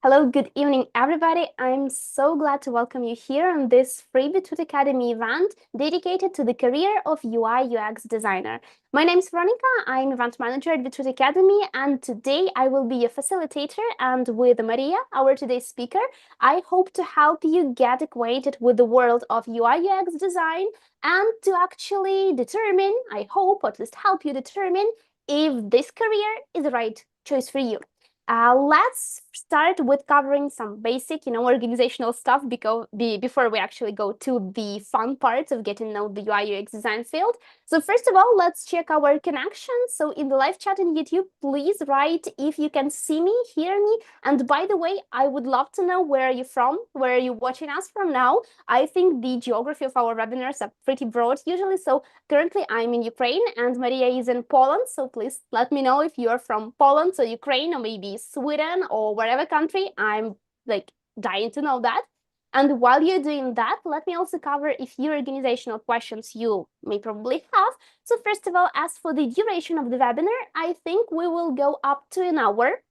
Hello, good evening, everybody. I'm so glad to welcome you here on this free Beetroot Academy event dedicated to the career of UI UX designer. My name is Veronica. I'm event manager at Beetroot Academy, and today I will be a facilitator. And with Maria, our today's speaker, I hope to help you get acquainted with the world of UI UX design and to actually determine, I hope, or at least help you determine if this career is the right choice for you. Let's start with covering some basic, organizational stuff before we actually go to the fun parts of getting to know the UI UX design field. So first of all, let's check our connection. So in the live chat in YouTube, please write if you can see me, hear me. And by the way, I would love to know where are you from? Where are you watching us from now? I think the geography of our webinars are pretty broad usually. So currently I'm in Ukraine and Maria is in Poland. So please let me know if you're from Poland or Ukraine or maybe Sweden or wherever country. I'm like dying to know that. And while you're doing that, let me also cover a few organizational questions you may probably have. So first of all, as for the duration of the webinar, I think we will go up to an hour.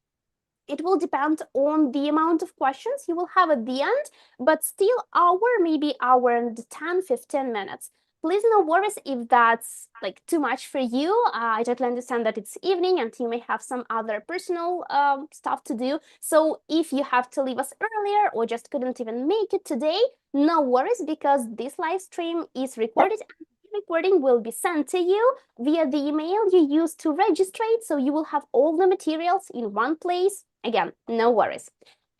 It will depend on the amount of questions you will have at the end, but still maybe hour and 10, 15 minutes. Please no worries if that's like too much for you. I totally understand that it's evening and you may have some other personal stuff to do. So if you have to leave us earlier or just couldn't even make it today, no worries, because this live stream is recorded and the recording will be sent to you via the email you used to register. So you will have all the materials in one place. Again, no worries.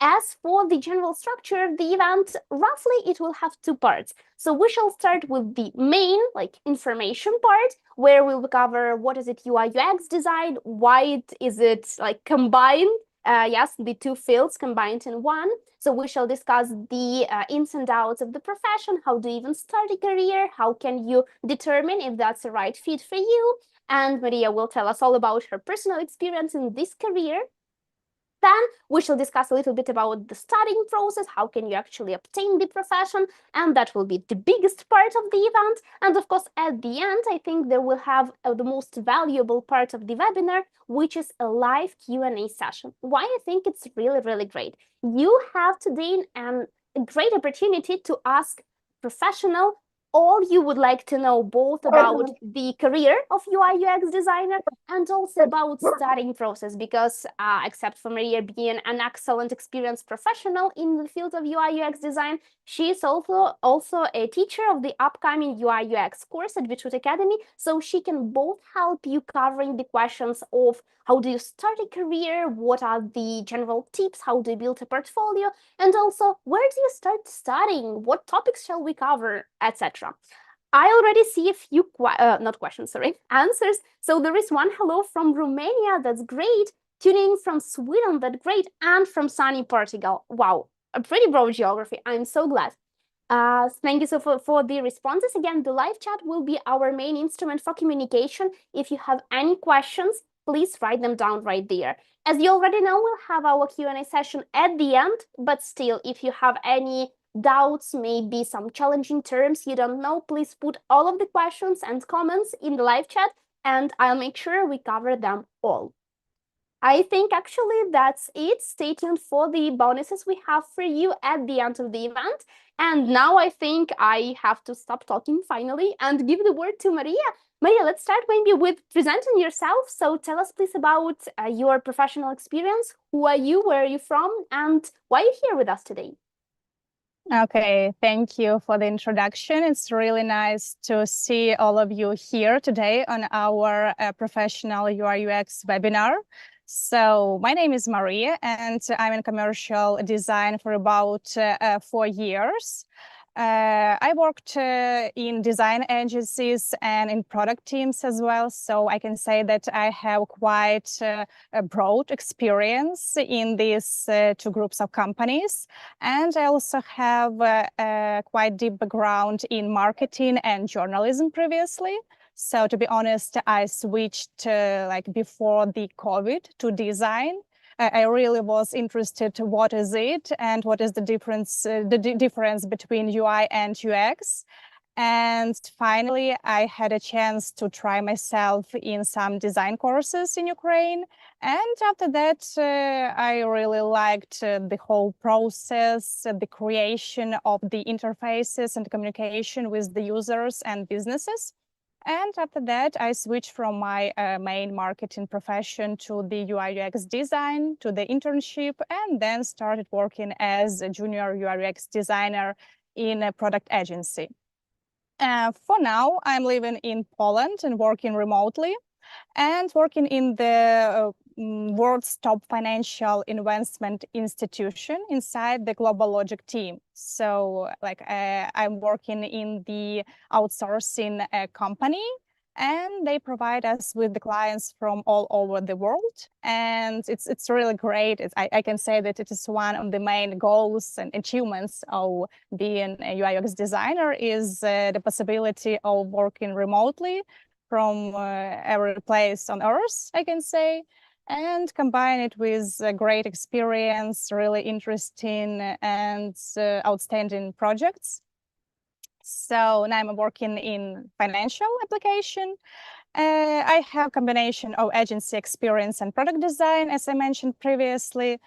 As for the general structure of the event, roughly it will have two parts. So we shall start with the main, like, information part, where we'll cover what is it UI UX design, why is it like combined, yes, the two fields combined in one. So we shall discuss the ins and outs of the profession, how do you even start a career, how can you determine if that's the right fit for you, and Maria will tell us all about her personal experience in this career. Then we shall discuss a little bit about the studying process, how can you actually obtain the profession, and that will be the biggest part of the event. And of course, at the end, I think there will have the most valuable part of the webinar, which is a live Q&A session. Why I think it's really, really great. You have today a great opportunity to ask professional all you would like to know, both about the career of UI UX designer and also about studying process, because except for Maria being an excellent experienced professional in the field of UI UX design, she is also a teacher of the upcoming UI UX course at Beetroot Academy. So she can both help you covering the questions of how do you start a career, what are the general tips, how do you build a portfolio, and also where do you start studying, what topics shall we cover, etc. I already see a few not questions, sorry, answers. So there is one hello from Romania, that's great. Tuning from Sweden, that's great. And from sunny Portugal. Wow, a pretty broad geography. I'm so glad. Thank you so for the responses. Again, the live chat will be our main instrument for communication. If you have any questions, please write them down right there. As you already know, we'll have our Q&A session at the end, but still, if you have any doubts, maybe some challenging terms you don't know, please put all of the questions and comments in the live chat, and I'll make sure we cover them all. I think actually that's it. Stay tuned for the bonuses we have for you at the end of the event. And now I think I have to stop talking finally and give the word to Maria. Maria, let's start maybe with presenting yourself. So tell us please about your professional experience. Who are you? Where are you from? And why are you here with us today? Okay, thank you for the introduction. It's really nice to see all of you here today on our professional UI UX webinar. So my name is Maria and I'm in commercial design for about 4 years. I worked in design agencies and in product teams as well, so I can say that I have quite a broad experience in these two groups of companies. And I also have a quite deep background in marketing and journalism previously. So to be honest, I switched like before the COVID to design. I really was interested what is it and what is the difference between UI and UX. And finally, I had a chance to try myself in some design courses in Ukraine. And after that, I really liked the whole process, the creation of the interfaces and communication with the users and businesses. And after that, I switched from my main marketing profession to the UI UX design, to the internship, and then started working as a junior UI UX designer in a product agency. For now, I'm living in Poland and working remotely and working in the world's top financial investment institution inside the Global Logic team. So like I'm working in the outsourcing company, and they provide us with the clients from all over the world. And it's really great. I can say that it is one of the main goals and achievements of being a UI UX designer is the possibility of working remotely from every place on earth, I can say, and combine it with a great experience, really interesting and outstanding projects. So now I'm working in financial application. I have a combination of agency experience and product design, as I mentioned previously.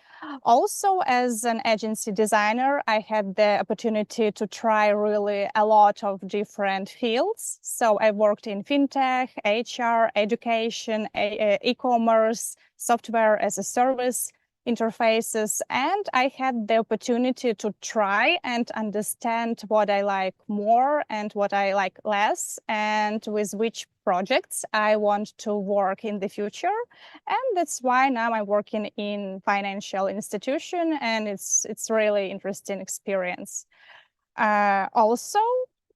Also, as an agency designer, I had the opportunity to try really a lot of different fields. So I worked in fintech, HR, education, e-commerce, software as a service, interfaces, and I had the opportunity to try and understand what I like more and what I like less, and with which projects I want to work in the future. And that's why now I'm working in financial institution, and it's really interesting experience. Also,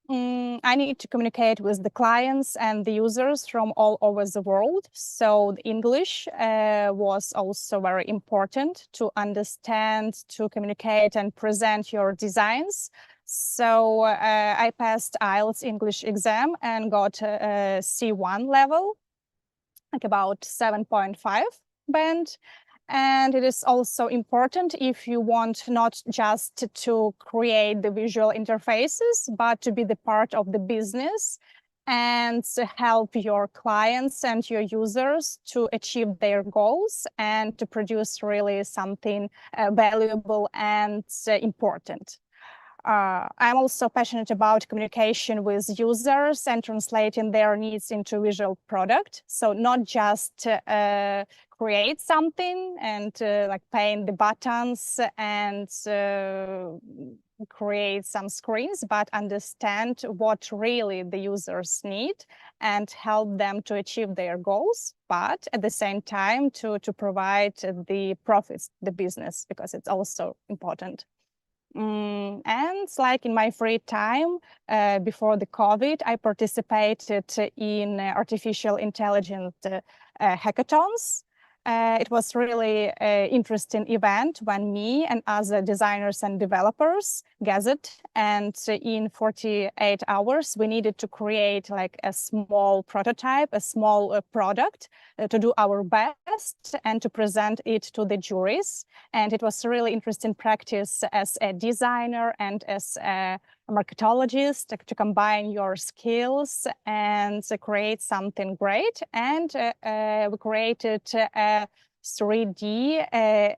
I need to communicate with the clients and the users from all over the world. So the English was also very important to understand, to communicate and present your designs. So I passed IELTS English exam and got a C1 level, like about 7.5 band. And it is also important if you want not just to create the visual interfaces, but to be the part of the business and to help your clients and your users to achieve their goals and to produce really something valuable and important. I'm also passionate about communication with users and translating their needs into visual product. So not just create something and like paint the buttons and create some screens, but understand what really the users need and help them to achieve their goals, but at the same time to provide the profits, the business, because it's also important. And like in my free time before the COVID, I participated in artificial intelligence hackathons. It was really an interesting event when me and other designers and developers gathered, and in 48 hours, we needed to create like a small prototype, a small product to do our best and to present it to the juries. And it was a really interesting practice as a designer and as a marketologist to combine your skills and to create something great. And we created a 3D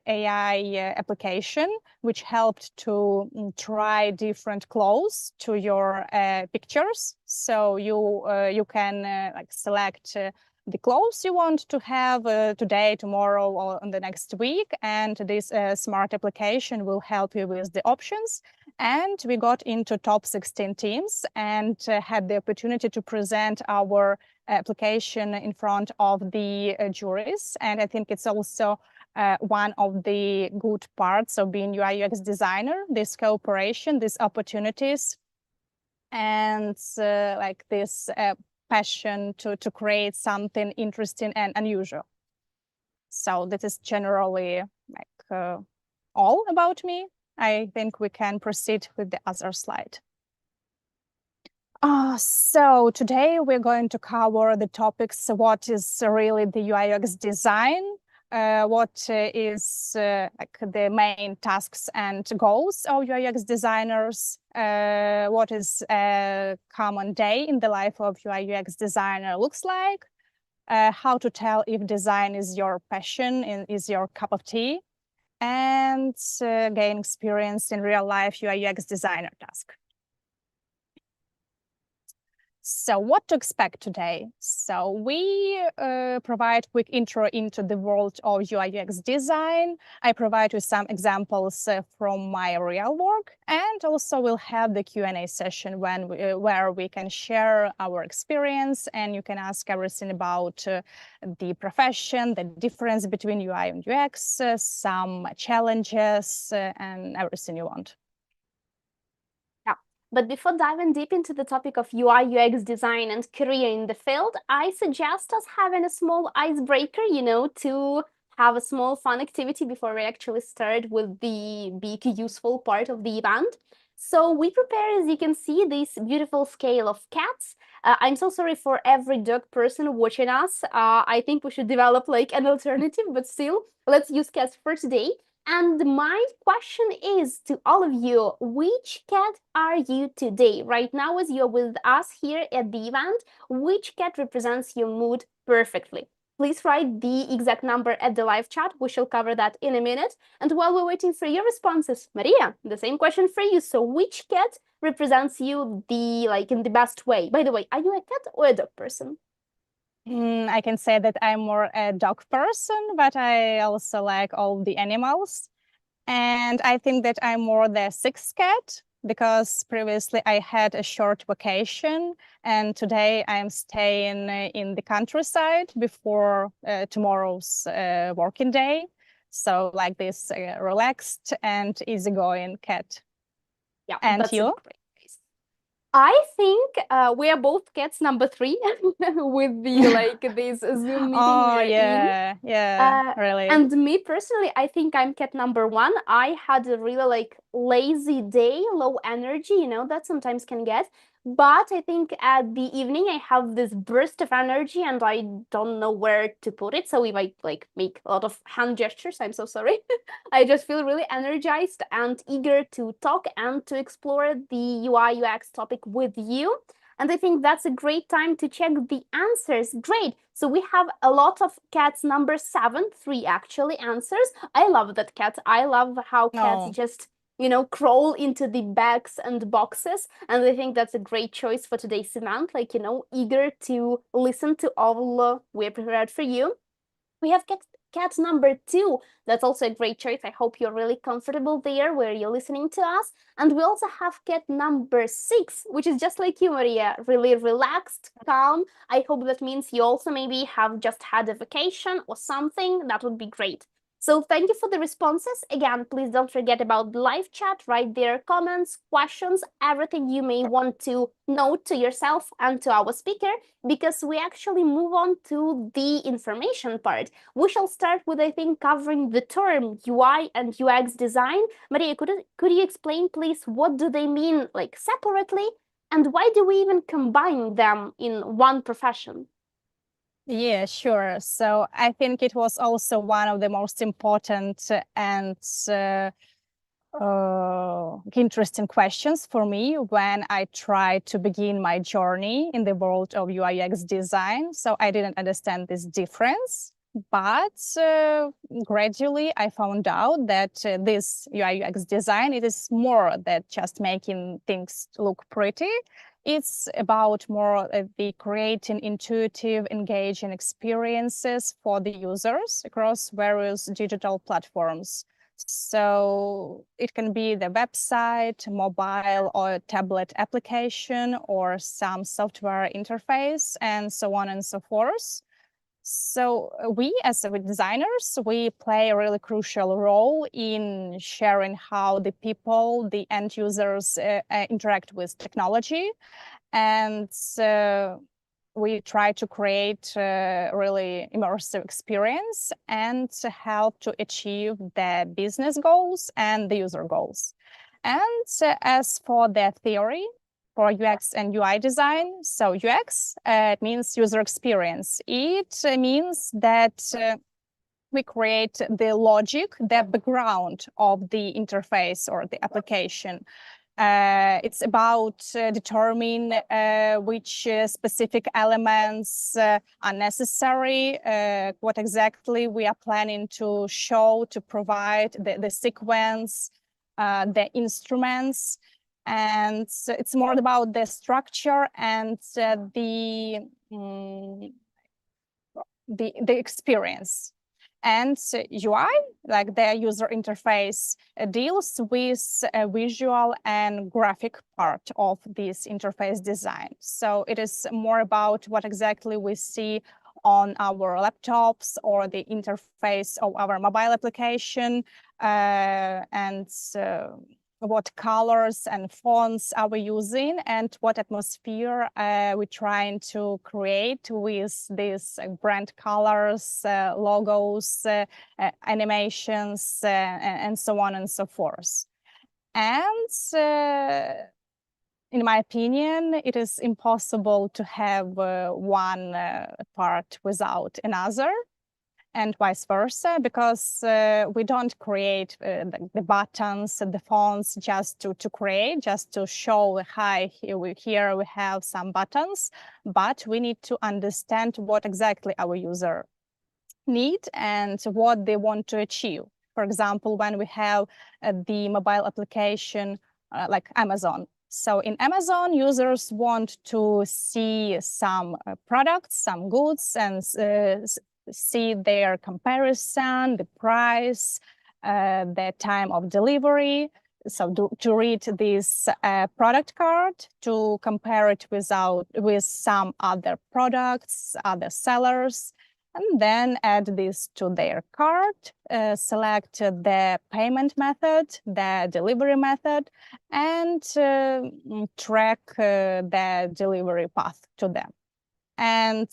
AI application, which helped to try different clothes to your pictures. So you can like select the clothes you want to have today, tomorrow, or in the next week. And this smart application will help you with the options. And we got into top 16 teams and had the opportunity to present our application in front of the juries. And I think it's also one of the good parts of being UI UX designer, this cooperation, these opportunities, and like this passion to create something interesting and unusual. So that is generally like all about me. I think we can proceed with the other slide. So today we're going to cover the topics, what is really the UI UX design, what is like the main tasks and goals of UI/UX designers, what is a common day in the life of UI/UX designer looks like, how to tell if design is your passion and is your cup of tea, and gain experience in real life UI/UX designer task. So what to expect today? So we provide quick intro into the world of UI/UX design. I provide you some examples from my real work, and also we'll have the Q&A session where we can share our experience and you can ask everything about the profession, the difference between UI and UX, some challenges, and everything you want. But before diving deep into the topic of UI UX design and career in the field, I suggest us having a small icebreaker, to have a small fun activity before we actually start with the big useful part of the event. So we prepare, as you can see, this beautiful scale of cats. I'm so sorry for every dog person watching us. I think we should develop like an alternative, but still, let's use cats for today. And my question is to all of you, which cat are you today? Right now, as you're with us here at the event, which cat represents your mood perfectly? Please write the exact number at the live chat. We shall cover that in a minute. And while we're waiting for your responses, Maria, the same question for you. So which cat represents you in the best way? By the way, are you a cat or a dog person? I can say that I'm more a dog person, but I also like all the animals. And I think that I'm more the sixth cat because previously I had a short vacation and today I'm staying in the countryside before tomorrow's working day. So like this relaxed and easygoing cat. Yeah, and that's you? a great case. I think we are both cats number 3 with the this Zoom meeting Oh, we're in. yeah, really. And me personally, I think I'm cat number 1. I had a really lazy day, low energy, that sometimes can get. But I think at the evening I have this burst of energy and I don't know where to put it. So if I make a lot of hand gestures, I'm so sorry. I just feel really energized and eager to talk and to explore the UI UX topic with you. And I think that's a great time to check the answers. Great. So we have a lot of cats number 7, 3 actually answers. I love that cat. I love how cats just, crawl into the bags and boxes. And I think that's a great choice for today's event. Eager to listen to all we're prepared for you. We have cat number 2. That's also a great choice. I hope you're really comfortable there where you're listening to us. And we also have cat number 6, which is just like you, Maria, really relaxed, calm. I hope that means you also maybe have just had a vacation or something. That would be great. So thank you for the responses. Again, please don't forget about the live chat. Write there comments, questions, everything you may want to note to yourself and to our speaker, because we actually move on to the information part. We shall start with, I think, covering the term UI and UX design. Maria, could you explain, please, what do they mean separately, and why do we even combine them in one profession? Yeah, sure. So I think it was also one of the most important and interesting questions for me when I tried to begin my journey in the world of UI UX design. So I didn't understand this difference, but gradually I found out that this UI UX design, it is more than just making things look pretty. It's about more the creating intuitive, engaging experiences for the users across various digital platforms. So it can be the website, mobile or tablet application, or some software interface, and so on and so forth. So we, as designers, we play a really crucial role in sharing how the people, the end users, interact with technology. And we try to create a really immersive experience and to help to achieve the business goals and the user goals. And as for the theory, for UX and UI design, so UX, it means user experience. It means that we create the logic, the background of the interface or the application. It's about determining which specific elements are necessary, what exactly we are planning to show, to provide, the sequence, the instruments. And it's more about the structure and the experience. And UI, like the user interface, deals with a visual and graphic part of this interface design. So it is more about what exactly we see on our laptops or the interface of our mobile application, and what colors and fonts are we using and what atmosphere we're trying to create with these brand colors, logos, animations, and so on and so forth. And in my opinion, it is impossible to have one part without another, and vice versa, because we don't create the buttons and the fonts just to create, just to show, hi, here we have some buttons, but we need to understand what exactly our user need and what they want to achieve. For example, when we have the mobile application like Amazon. So in Amazon, users want to see some products, some goods, and see their comparison, the price, the time of delivery. So to read this product card, to compare it with some other products, other sellers, and then add this to their cart, select the payment method, the delivery method, and track the delivery path to them. And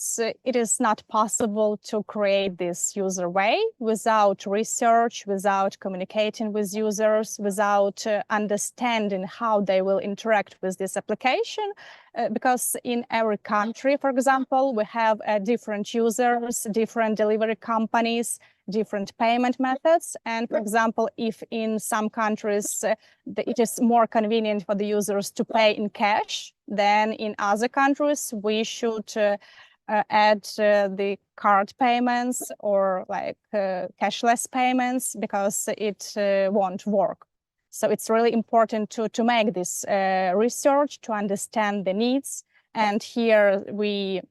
it is not possible to create this user way without research, without communicating with users, without understanding how they will interact with this application. Because in every country, for example, we have different users, different delivery companies, different payment methods. And for example, if in some countries it is more convenient for the users to pay in cash, then in other countries we should add the card payments or like cashless payments, because it won't work. So it's really important to make this research, to understand the needs. And here we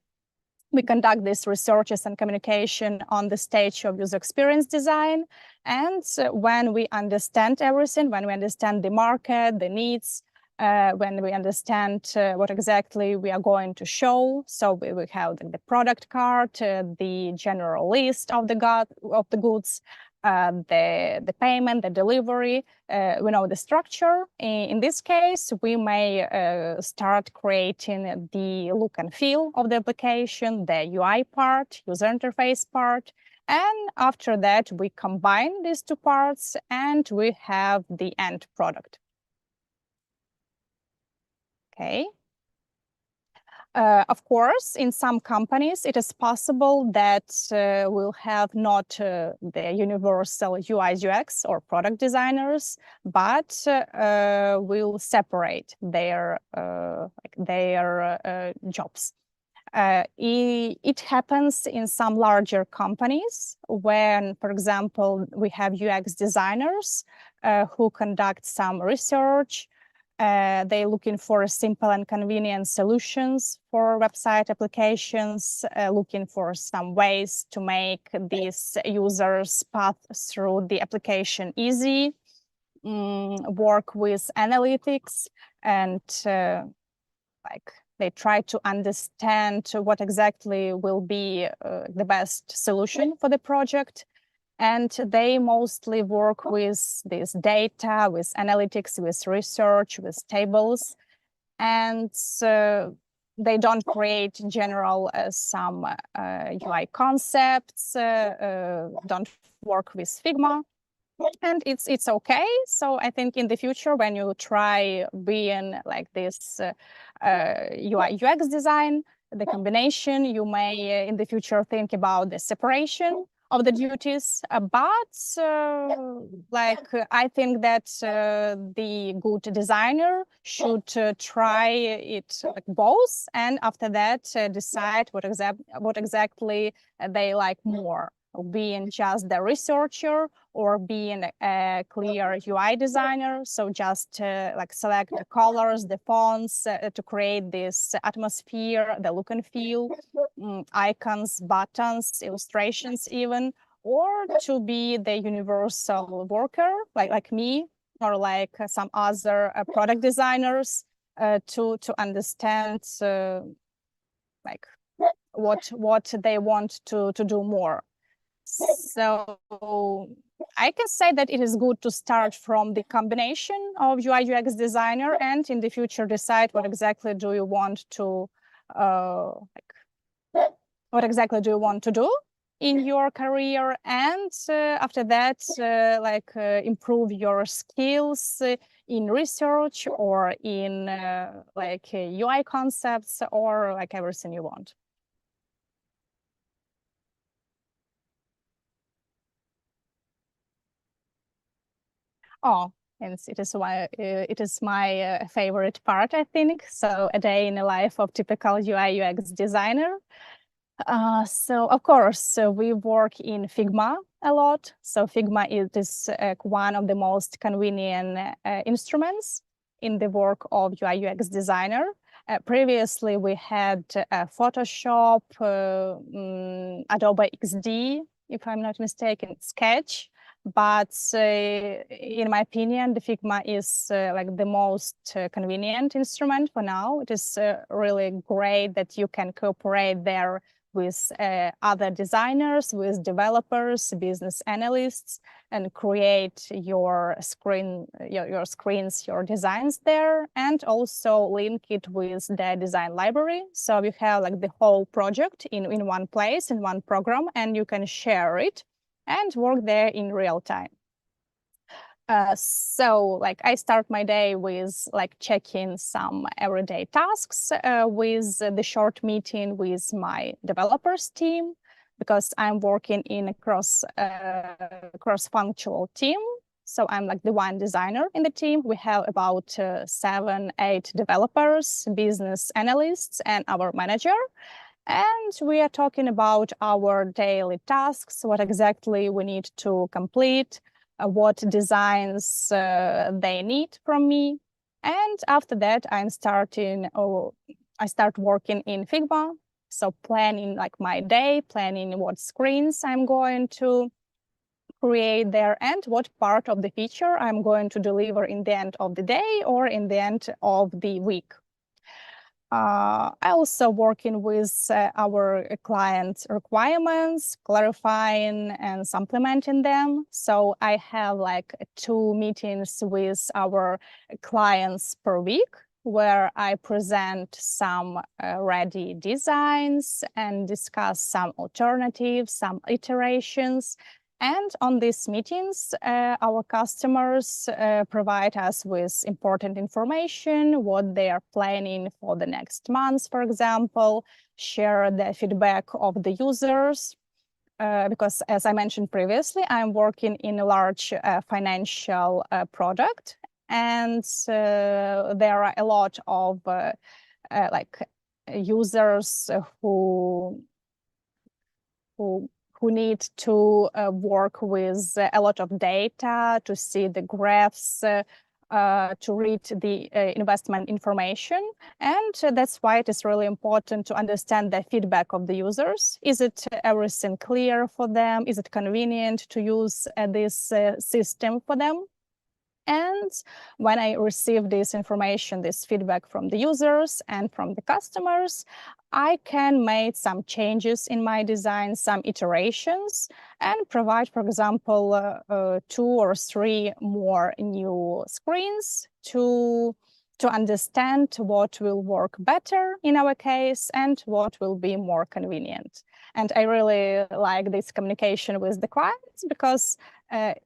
conduct these researches and communication on the stage of user experience design. And when we understand everything, when we understand the market, the needs, when we understand what exactly we are going to show, so we have the product card, the general list of the goods, the payment, the delivery, we know the structure. In this case, we may start creating the look and feel of the application, the UI part, user interface part. And after that, we combine these two parts and we have the end product. Okay. Of course, in some companies, it is possible that we'll have not the universal UI UX or product designers, but we'll separate their jobs. It happens in some larger companies when, for example, we have UX designers who conduct some research. They're looking for simple and convenient solutions for website applications, looking for some ways to make these users' path through the application easy, work with analytics, and they try to understand what exactly will be the best solution for the project. And they mostly work with this data, with analytics, with research, with tables. And they don't create in general some UI concepts, don't work with Figma. And it's okay. So I think in the future, when you try being like this UI UX design, the combination, you may in the future think about the separation of the duties, but I think that the good designer should try it like both, and after that decide what exactly they like more, being just the researcher or being a clear UI designer. So just like select the colors, the fonts to create this atmosphere, the look and feel, icons, buttons, illustrations even, or to be the universal worker like me, or like some other product designers to understand like what they want to do more. So I can say that it is good to start from the combination of UI UX designer, and in the future decide what exactly do you want to do in your career, and after that improve your skills in research or in UI concepts, or like everything you want. Oh, and it is my favorite part, I think. So a day in the life of typical UI UX designer. So of course, we work in Figma a lot. So Figma is one of the most convenient instruments in the work of UI UX designer. Previously, we had Photoshop, Adobe XD, if I'm not mistaken, Sketch. But in my opinion, the Figma is like the most convenient instrument for now. It is really great that you can cooperate there with other designers, with developers, business analysts, and create your screens, your designs there, and also link it with the design library. So you have like the whole project in one place, in one program, and you can share it and work there in real time. So like I start my day with like checking some everyday tasks with the short meeting with my developers team, because I'm working in a cross-functional team. So I'm like the one designer in the team. We have about 7-8 developers, business analysts, and our manager. And we are talking about our daily tasks, what exactly we need to complete, what designs they need from me. And after that, I start working in Figma. So planning like my day, planning what screens I'm going to create there and what part of the feature I'm going to deliver in the end of the day or in the end of the week. I also working with our clients' requirements, clarifying and supplementing them. So I have like 2 meetings with our clients per week, where I present some ready designs and discuss some alternatives, some iterations. And on these meetings, our customers provide us with important information, what they are planning for the next month, for example, share the feedback of the users. Because as I mentioned previously, I'm working in a large financial product, and there are a lot of users who need to work with a lot of data, to see the graphs, to read the investment information. And that's why it is really important to understand the feedback of the users. Is it everything clear for them? Is it convenient to use this system for them? And when I receive this information, this feedback from the users and from the customers, I can make some changes in my design, some iterations, and provide, for example, 2 or 3 more new screens to understand what will work better in our case and what will be more convenient. And I really like this communication with the clients, because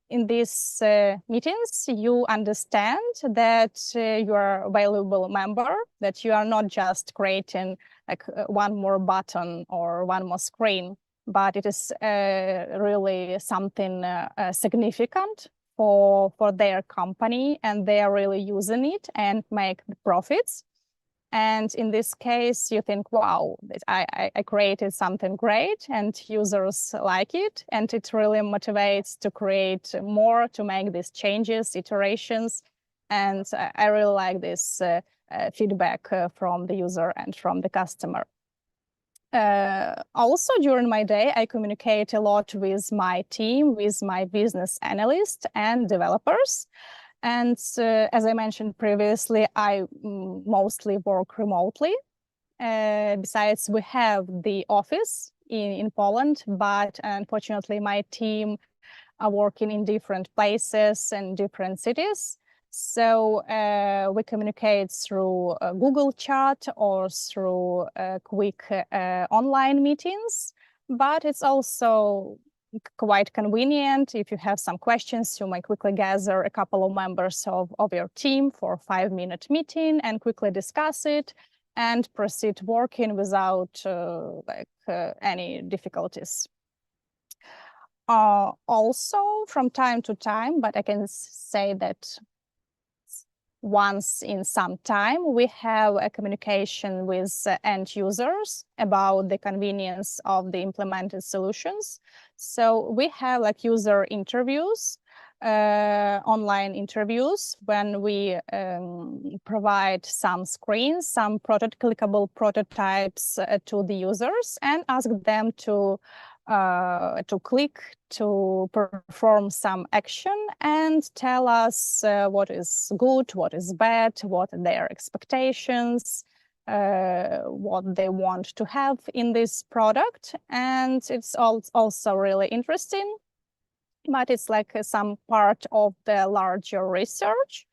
in these meetings, you understand that you are a valuable member, that you are not just creating like one more button or one more screen, but it is really something significant for their company, and they are really using it and make the profits. And in this case, you think, wow, I created something great and users like it. And it really motivates to create more, to make these changes, iterations. And I really like this feedback from the user and from the customer. Also, during my day, I communicate a lot with my team, with my business analysts and developers. And as I mentioned previously, I mostly work remotely. Besides, we have the office in Poland, but unfortunately, my team are working in different places and different cities. So we communicate through Google Chat or through quick online meetings, but it's also quite convenient. If you have some questions, you might quickly gather a couple of members of your team for a 5-minute meeting and quickly discuss it and proceed working without any difficulties. Also, from time to time, but I can say that once in some time, we have a communication with end users about the convenience of the implemented solutions. So we have like user interviews, online interviews, when we provide some screens, some clickable prototypes to the users and ask them to click, to perform some action and tell us what is good, what is bad, what are their expectations, what they want to have in this product. And it's also really interesting, but it's like some part of the larger research.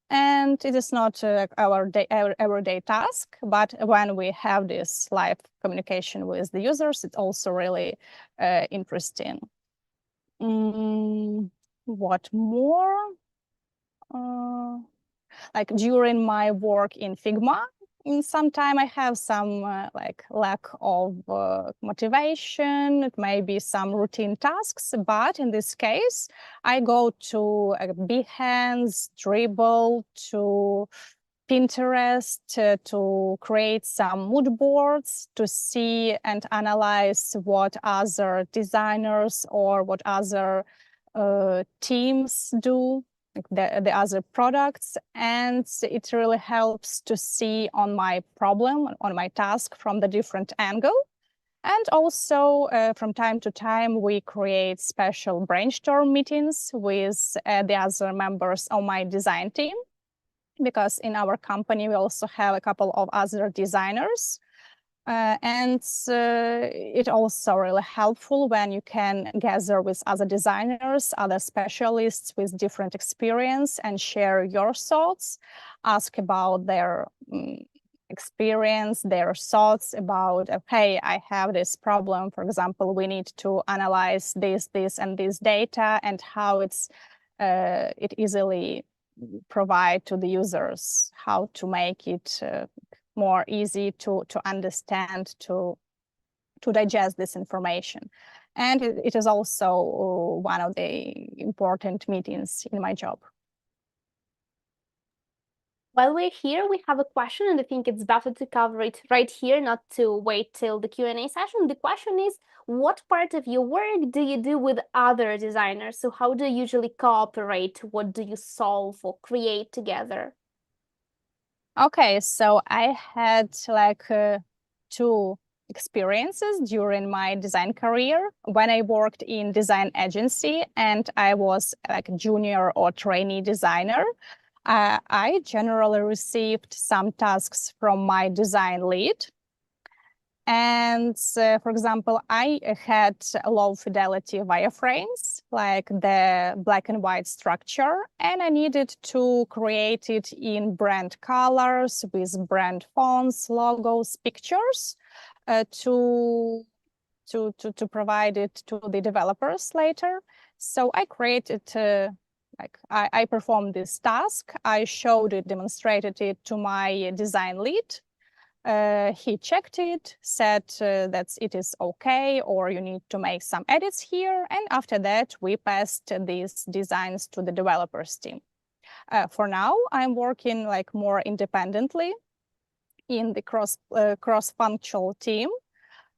And it is not our everyday task, but when we have this live communication with the users, it's also really interesting. What more? Like during my work in Figma, in some time I have some like lack of motivation. It may be some routine tasks, but in this case, I go to Behance, Dribble, to Pinterest to create some mood boards to see and analyze what other designers or what other teams do, like the other products. And it really helps to see on my problem, on my task from the different angle. And also, from time to time, we create special brainstorm meetings with the other members of my design team, because in our company, we also have a couple of other designers. And it also really helpful when you can gather with other designers, other specialists with different experience and share your thoughts, ask about their experience, their thoughts about, hey, I have this problem. For example, we need to analyze this, and this data and how it easily provide to the users, how to make it more easy to understand, to digest this information. And it is also one of the important meetings in my job. While we're here, we have a question, and I think it's better to cover it right here, not to wait till the Q&A session. The question is, what part of your work do you do with other designers? So how do you usually cooperate? What do you solve or create together? Okay, so I had like 2 experiences during my design career. When I worked in design agency and I was like a junior or trainee designer, I generally received some tasks from my design lead. And for example, I had low fidelity wireframes, like the black and white structure, and I needed to create it in brand colors with brand fonts, logos, pictures to provide it to the developers later. So I created I performed this task. I showed it, demonstrated it to my design lead. He checked it, said that it is okay, or you need to make some edits here. And after that, we passed these designs to the developers team. For now, I'm working like more independently in the cross-functional team.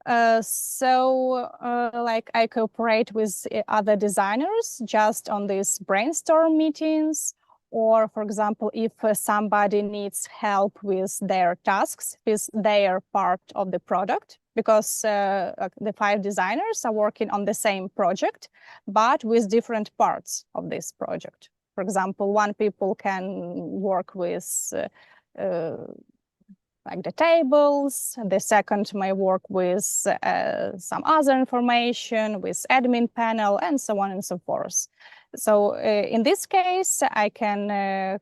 Like I cooperate with other designers just on these brainstorm meetings, or for example, if somebody needs help with their tasks, with their part of the product, because the 5 designers are working on the same project, but with different parts of this project. For example, one people can work with like the tables. The second may work with some other information, with admin panel, and so on and so forth. So in this case, I can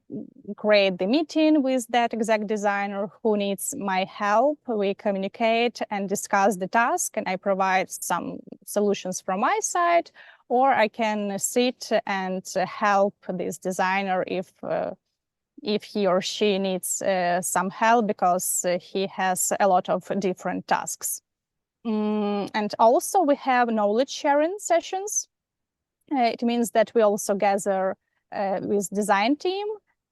create the meeting with that exact designer who needs my help. We communicate and discuss the task, and I provide some solutions from my side, or I can sit and help this designer if he or she needs some help, because he has a lot of different tasks. And also we have knowledge sharing sessions. It means that we also gather with design team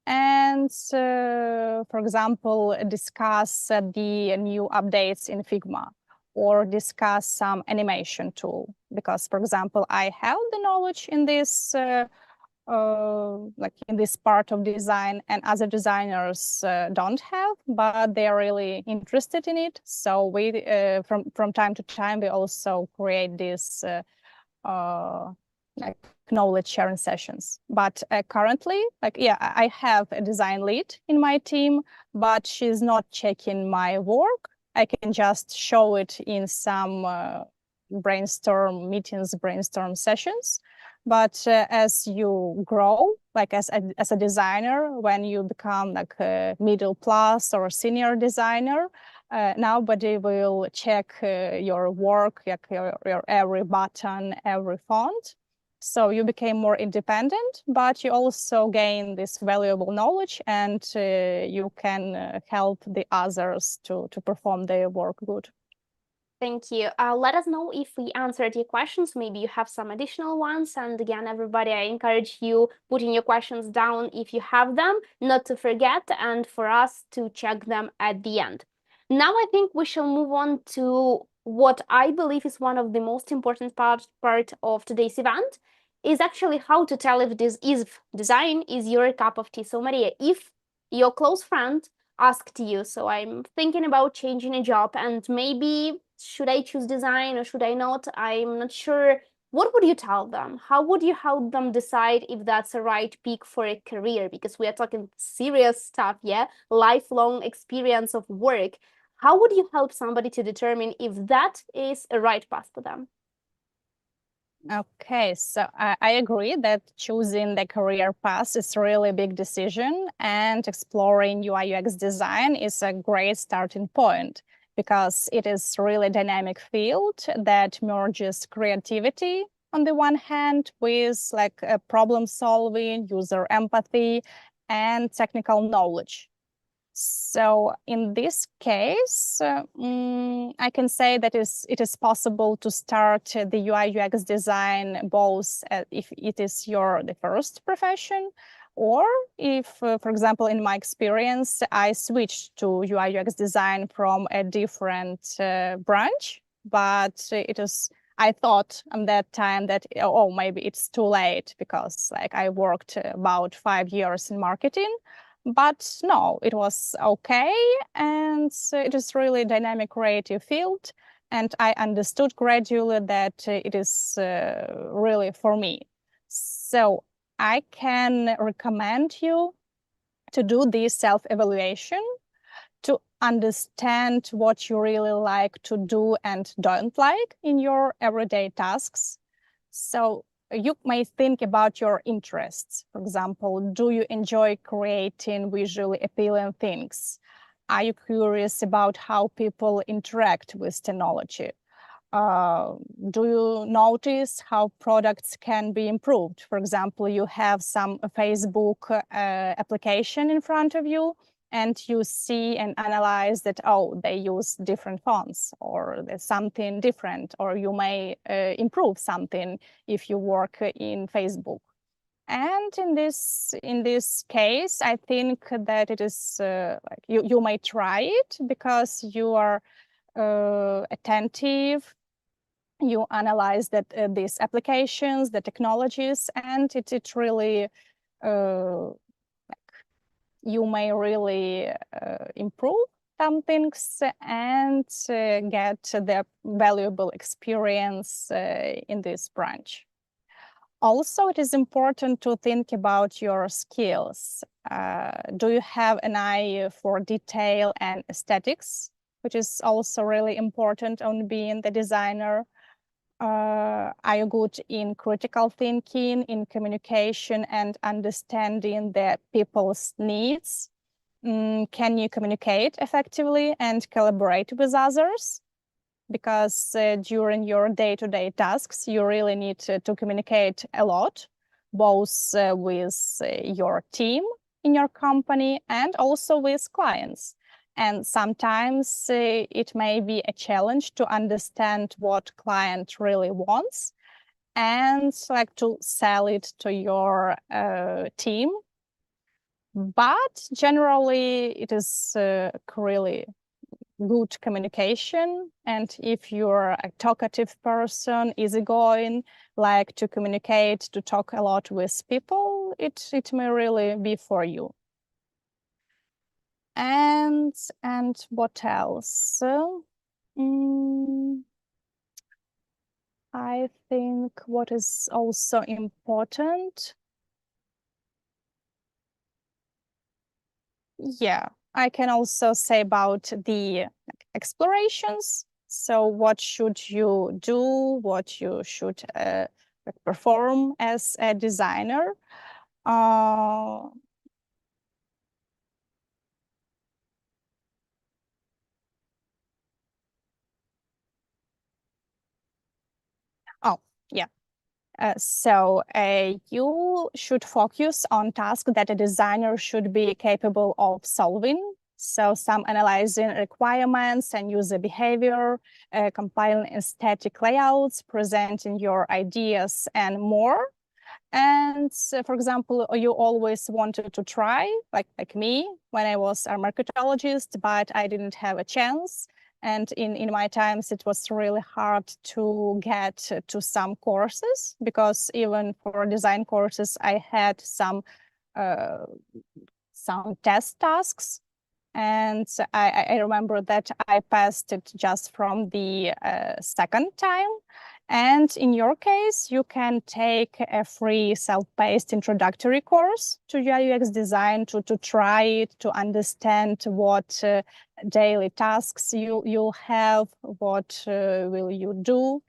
and, for example, discuss the new updates in Figma, or discuss some animation tool. Because, for example, I have the knowledge in this like in this part of design, and other designers don't have, but they are really interested in it. So we, from time to time, we also create this like knowledge sharing sessions. But currently, like, yeah, I have a design lead in my team, but she's not checking my work. I can just show it in some brainstorm meetings, brainstorm sessions. But as you grow, like as a designer, when you become like a middle plus or a senior designer, nobody will check your work, like your every button, every font. So you became more independent, but you also gain this valuable knowledge, and you can help the others to perform their work good. Thank you. Let us know if we answered your questions. Maybe you have some additional ones. And again, everybody, I encourage you putting your questions down if you have them, not to forget, and for us to check them at the end. Now, I think we shall move on to what I believe is one of the most important part of today's event, is actually how to tell if design is your cup of tea. So Maria, if your close friend asked you, so I'm thinking about changing a job, and maybe should I choose design or should I not? I'm not sure. What would you tell them? How would you help them decide if that's a right pick for a career? Because we are talking serious stuff, yeah? Lifelong experience of work. How would you help somebody to determine if that is a right path for them? Okay, so I agree that choosing the career path is really a big decision, and exploring UI UX design is a great starting point, because it is really a dynamic field that merges creativity on the one hand with like problem solving, user empathy, and technical knowledge. So in this case, I can say that it is possible to start the UI UX design both if it is the first profession, or if, for example, in my experience, I switched to UI UX design from a different branch, but I thought at that time that, oh, maybe it's too late, because like I worked about 5 years in marketing. But no, it was okay, and it is really a dynamic creative field, and I understood gradually that it is really for me. So I can recommend you to do this self-evaluation, to understand what you really like to do and don't like in your everyday tasks. So you may think about your interests. For example, do you enjoy creating visually appealing things? Are you curious about how people interact with technology? Do you notice how products can be improved? For example, you have some Facebook application in front of you, and you see and analyze that, oh, they use different fonts, or there's something different, or you may improve something if you work in Facebook. And in this case, I think that it is like you may try it because you are attentive. You analyze that these applications, the technologies, and it really you may really improve some things and get the valuable experience in this branch. Also, it is important to think about your skills. Do you have an eye for detail and aesthetics, which is also really important on being the designer? Are you good in critical thinking, in communication, and understanding the people's needs? Can you communicate effectively and collaborate with others? Because during your day-to-day tasks, you really need to communicate a lot, both with your team in your company and also with clients. And sometimes it may be a challenge to understand what client really wants and like to sell it to your team. But generally, it is really good communication. And if you're a talkative person, easygoing, like to communicate, to talk a lot with people, it may really be for you. And what else? I think what is also important. Yeah, I can also say about the explorations. So what should you do? What you should perform as a designer? Oh, yeah. So you should focus on tasks that a designer should be capable of solving. So some analyzing requirements and user behavior, compiling aesthetic layouts, presenting your ideas, and more. And for example, you always wanted to try, like me, when I was a marketologist, but I didn't have a chance. And in my times, it was really hard to get to some courses, because even for design courses, I had some test tasks. And I remember that I passed it just from the second time. And in your case, you can take a free self-paced introductory course to UI UX design to try it, to understand what daily tasks you'll have, what will you do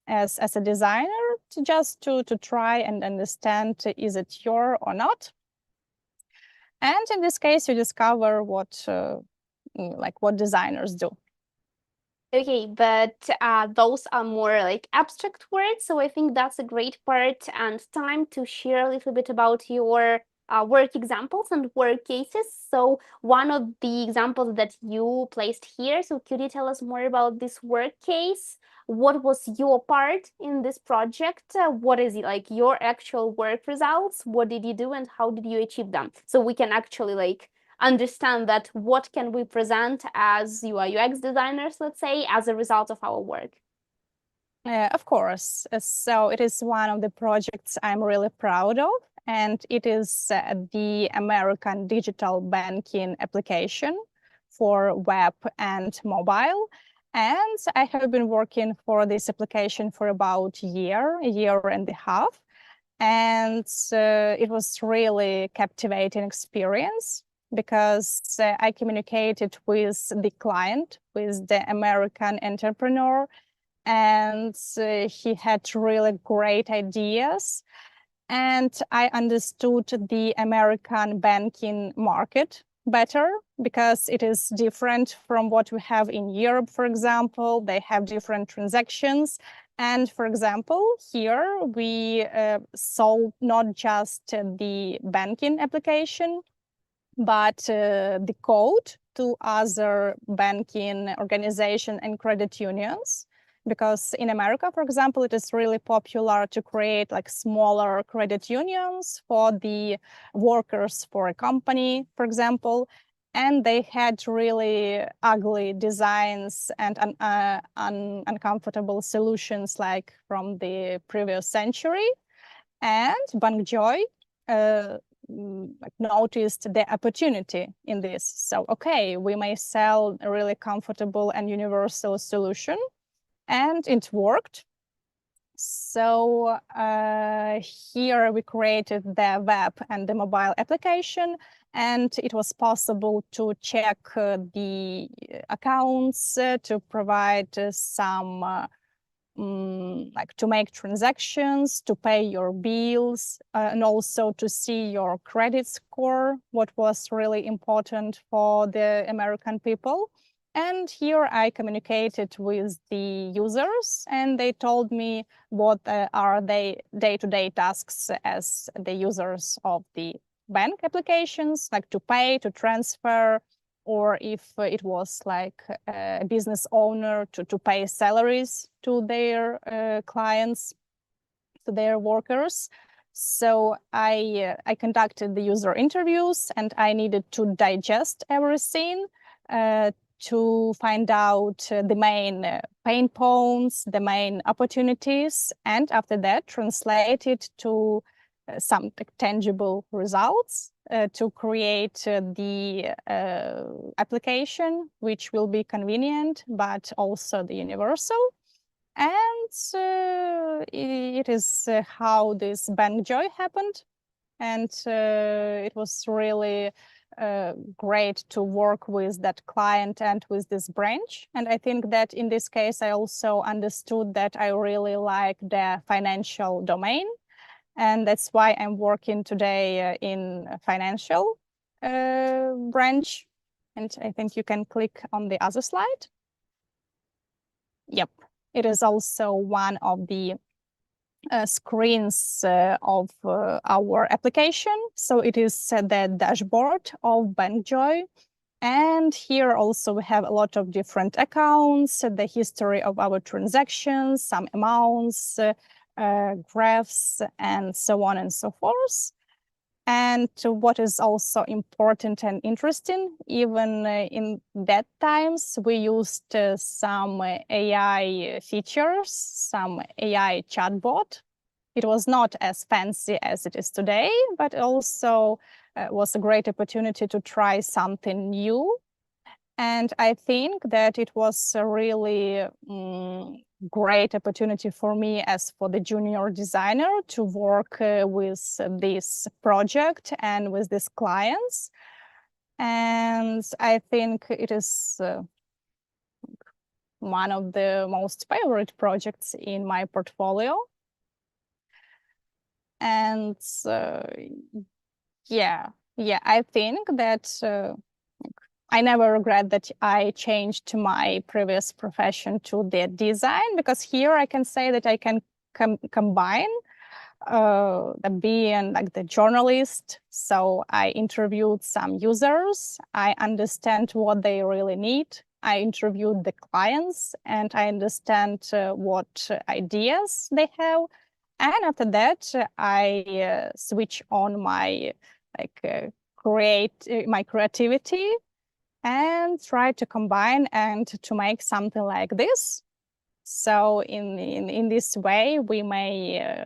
as a designer, to try and understand, is it your or not. And in this case, you discover what designers do. Okay, but those are more like abstract words, so I think that's a great part and time to share a little bit about your work examples and work cases. So one of the examples that you placed here, so could you tell us more about this work case? What was your part in this project? What is it, like your actual work results? What did you do and how did you achieve them? So we can actually like understand that what can we present as UI UX designers, let's say, as a result of our work. Of course. So it is one of the projects I'm really proud of, and it is the American digital banking application for web and mobile. And I have been working for this application for about a year and a half. And it was really captivating experience, because I communicated with the client, with the American entrepreneur, and he had really great ideas. And I understood the American banking market better, because it is different from what we have in Europe, for example. They have different transactions. And for example, here we solve not just the banking application, but the code to other banking organizations and credit unions. Because in America, for example, it is really popular to create like smaller credit unions for the workers for a company, for example. And they had really ugly designs and uncomfortable solutions like from the previous century. And BankJoy noticed the opportunity in this. So, okay, we may sell a really comfortable and universal solution, and it worked. So here we created the web and the mobile application, and it was possible to check the accounts, to provide some like to make transactions, to pay your bills, and also to see your credit score, what was really important for the American people. And here I communicated with the users, and they told me what are their day-to-day tasks as the users of the bank applications, like to pay, to transfer, or if it was like a business owner to pay salaries to their clients, to their workers. So I conducted the user interviews, and I needed to digest everything to find out the main pain points, the main opportunities, and after that translate it to some tangible results to create the application, which will be convenient, but also the universal. And it is how this BankJoy happened. And it was really great to work with that client and with this branch. And I think that in this case, I also understood that I really like the financial domain. And that's why I'm working today in a financial branch. And I think you can click on the other slide. Yep, it is also one of the screens of our application. So it is the dashboard of BankJoy. And here also we have a lot of different accounts, the history of our transactions, some amounts, graphs, and so on and so forth. And what is also important and interesting, even in that times, we used some AI features, some AI chatbot. It was not as fancy as it is today, but also was a great opportunity to try something new. And I think that it was a really great opportunity for me as for the junior designer to work with this project and with these clients. And I think it is one of the most favorite projects in my portfolio. And yeah, I think that I never regret that I changed my previous profession to the design, because here I can say that I can combine being like the journalist. So I interviewed some users. I understand what they really need. I interviewed the clients, and I understand what ideas they have. And after that, I switch on my my creativity and try to combine and to make something like this. So in this way, we may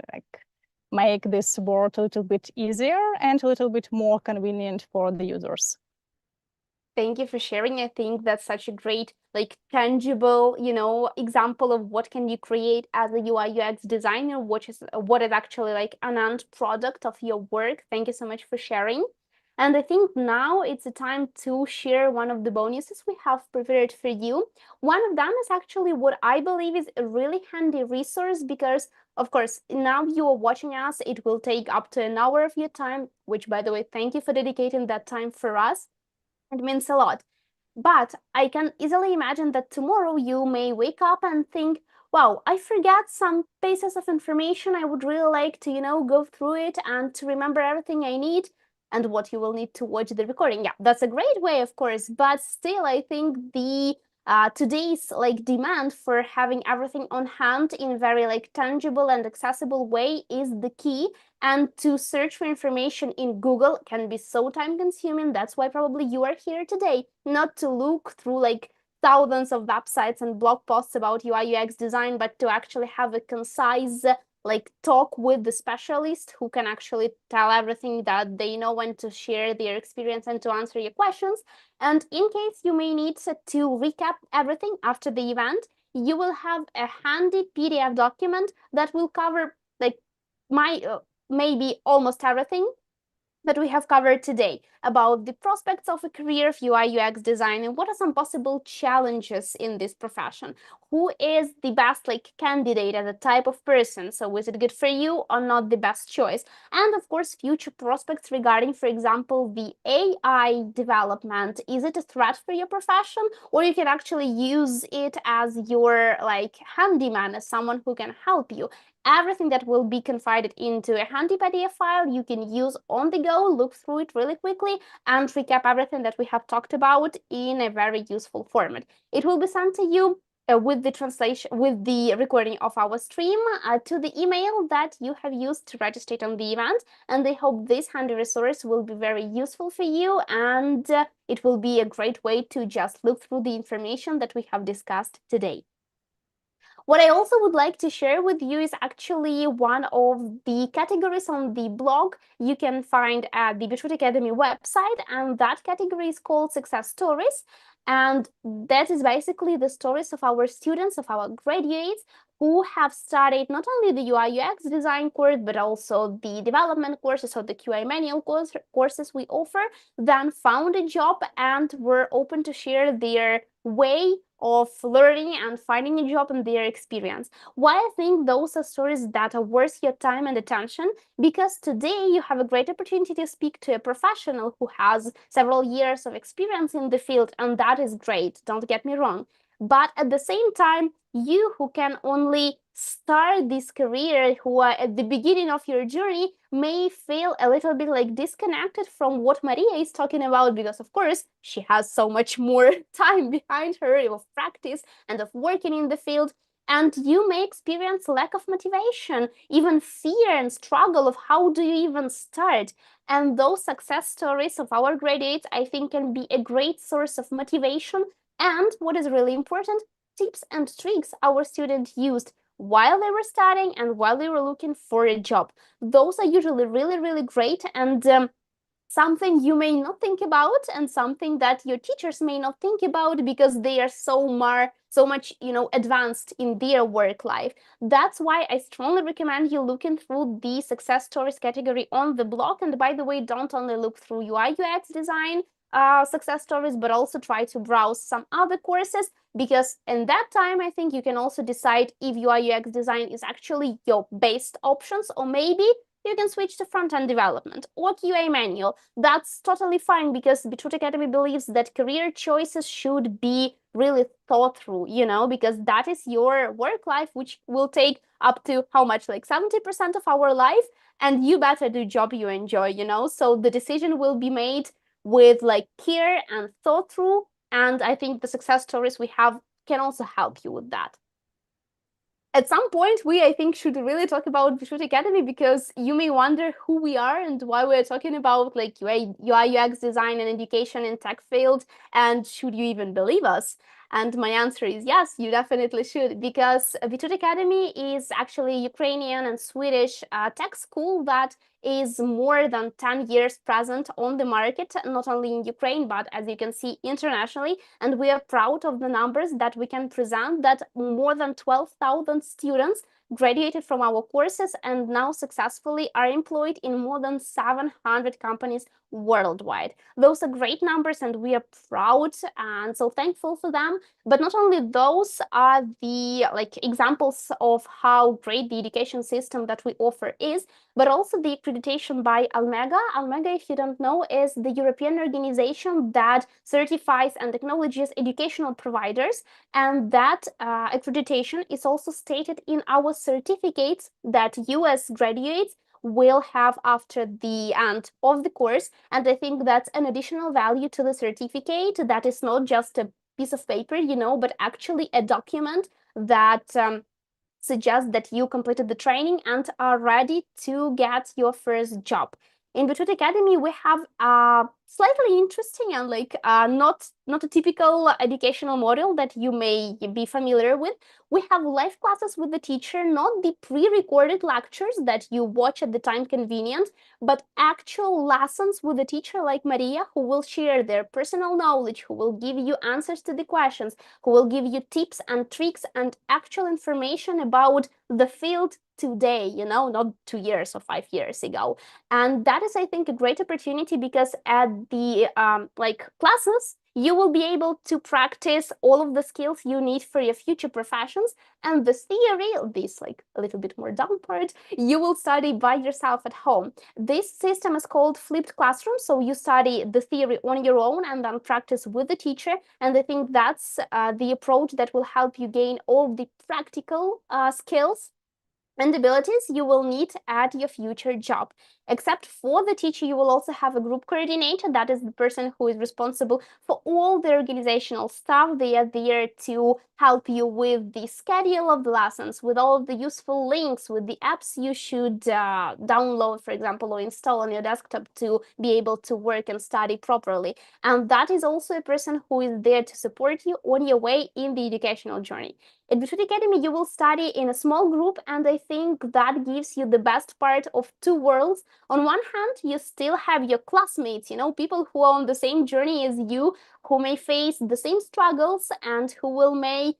make this work a little bit easier and a little bit more convenient for the users. Thank you for sharing. I think that's such a great, tangible, example of what can you create as a UI UX designer, what is actually like an end product of your work. Thank you so much for sharing. And I think now it's a time to share one of the bonuses we have prepared for you. One of them is actually what I believe is a really handy resource, because of course, now you are watching us, it will take up to an hour of your time, which, by the way, thank you for dedicating that time for us. It means a lot. But I can easily imagine that tomorrow you may wake up and think, wow, I forgot some pieces of information. I would really like to, go through it and to remember everything I need. and what you will need to watch the recording. Yeah, that's a great way, of course, but still, I think the today's like demand for having everything on hand in very like tangible and accessible way is the key. And to search for information in Google can be so time consuming. That's why probably you are here today, not to look through like thousands of websites and blog posts about UI UX design, but to actually have a concise like talk with the specialist who can actually tell everything that they know and to share their experience and to answer your questions. And in case you may need to recap everything after the event, you will have a handy PDF document that will cover like maybe almost everything that we have covered today about the prospects of a career of UI UX design and what are some possible challenges in this profession. Who is the best like candidate as a type of person? So is it good for you or not the best choice? And of course, future prospects regarding, for example, the AI development. Is it a threat for your profession, or you can actually use it as your like handyman, as someone who can help you? Everything that will be confided into a handy PDF file you can use on the go, look through it really quickly, and recap everything that we have talked about in a very useful format. It will be sent to you with the translation, with the recording of our stream to the email that you have used to register on the event. And I hope this handy resource will be very useful for you, and it will be a great way to just look through the information that we have discussed today. What I also would like to share with you is actually one of the categories on the blog you can find at the Beetroot Academy website, and that category is called Success Stories. And that is basically the stories of our students, of our graduates who have studied not only the UI UX design course, but also the development courses or the QA manual courses we offer, then found a job and were open to share their way of learning and finding a job and their experience. Why I think those are stories that are worth your time and attention? Because today you have a great opportunity to speak to a professional who has several years of experience in the field, and that is great, don't get me wrong. But at the same time, you who can only start this career, who are at the beginning of your journey, may feel a little bit like disconnected from what Maria is talking about, because of course she has so much more time behind her of practice and of working in the field. And you may experience lack of motivation, even fear and struggle of how do you even start. And those success stories of our graduates, I think, can be a great source of motivation. And what is really important, tips and tricks our students used while they were studying and while they were looking for a job. Those are usually really, really great, and something you may not think about, and something that your teachers may not think about because they are so much advanced in their work life. That's why I strongly recommend you looking through the success stories category on the blog. And by the way, don't only look through UI UX design success stories, but also try to browse some other courses, because in that time I think you can also decide if UI UX design is actually your best options, or maybe you can switch to front-end development or QA manual. That's totally fine, because Beetroot Academy believes that career choices should be really thought through, because that is your work life, which will take up to how much, like 70% of our life, and you better do job you enjoy, so the decision will be made with like care and thought through. And I think the success stories we have can also help you with that. At some point, we, I think, should really talk about Beetroot Academy, because you may wonder who we are and why we're talking about like UI UX design and education in tech field, and should you even believe us? And my answer is yes, you definitely should, because Beetroot Academy is actually Ukrainian and Swedish tech school that is more than 10 years present on the market, not only in Ukraine, but as you can see, internationally. And we are proud of the numbers that we can present, that more than 12,000 students graduated from our courses and now successfully are employed in more than 700 companies worldwide. Those are great numbers, and we are proud and so thankful for them. But not only those are the examples of how great the education system that we offer is, but also the accreditation by Almega. Almega, if you don't know, is the European organization that certifies and acknowledges educational providers, and that accreditation is also stated in our certificates that you as graduates will have after the end of the course. And I think that's an additional value to the certificate, that is not just a piece of paper, but actually a document that suggests that you completed the training and are ready to get your first job. In Beetroot Academy, we have a slightly interesting and not a typical educational model that you may be familiar with. We have live classes with the teacher, not the pre-recorded lectures that you watch at the time convenient, but actual lessons with a teacher like Maria, who will share their personal knowledge, who will give you answers to the questions, who will give you tips and tricks and actual information about the field today, not 2 years or 5 years ago. And that is, I think, a great opportunity, because at the classes, you will be able to practice all of the skills you need for your future professions. And the theory, this a little bit more down part, you will study by yourself at home. This system is called flipped classroom. So you study the theory on your own and then practice with the teacher. And I think that's the approach that will help you gain all the practical skills and abilities you will need at your future job. Except for the teacher, you will also have a group coordinator. That is the person who is responsible for all the organizational stuff. They are there to help you with the schedule of the lessons, with all of the useful links, with the apps you should download, for example, or install on your desktop to be able to work and study properly. And that is also a person who is there to support you on your way in the educational journey. At Beetroot Academy, you will study in a small group, and I think that gives you the best part of two worlds. On one hand, you still have your classmates, people who are on the same journey as you, who may face the same struggles and who may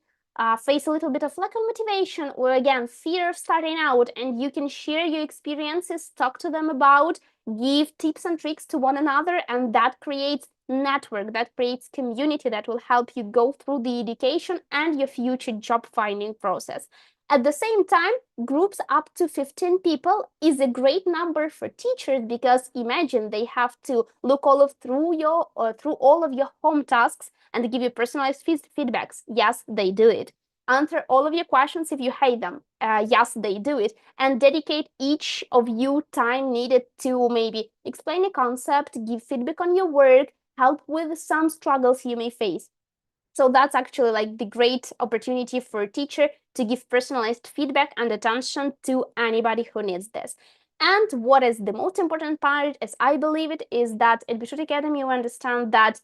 face a little bit of lack of motivation, or again, fear of starting out, and you can share your experiences, talk to them about, give tips and tricks to one another, and that creates network, that creates community that will help you go through the education and your future job finding process. At the same time, groups up to 15 people is a great number for teachers, because imagine they have to look through all of your home tasks and give you personalized feedbacks. Yes, they do it. Answer all of your questions if you hate them. Yes, they do it. And dedicate each of you time needed to maybe explain a concept, give feedback on your work, help with some struggles you may face. So that's actually the great opportunity for a teacher to give personalized feedback and attention to anybody who needs this. And what is the most important part, as I believe it, is that at Beetroot Academy, you understand that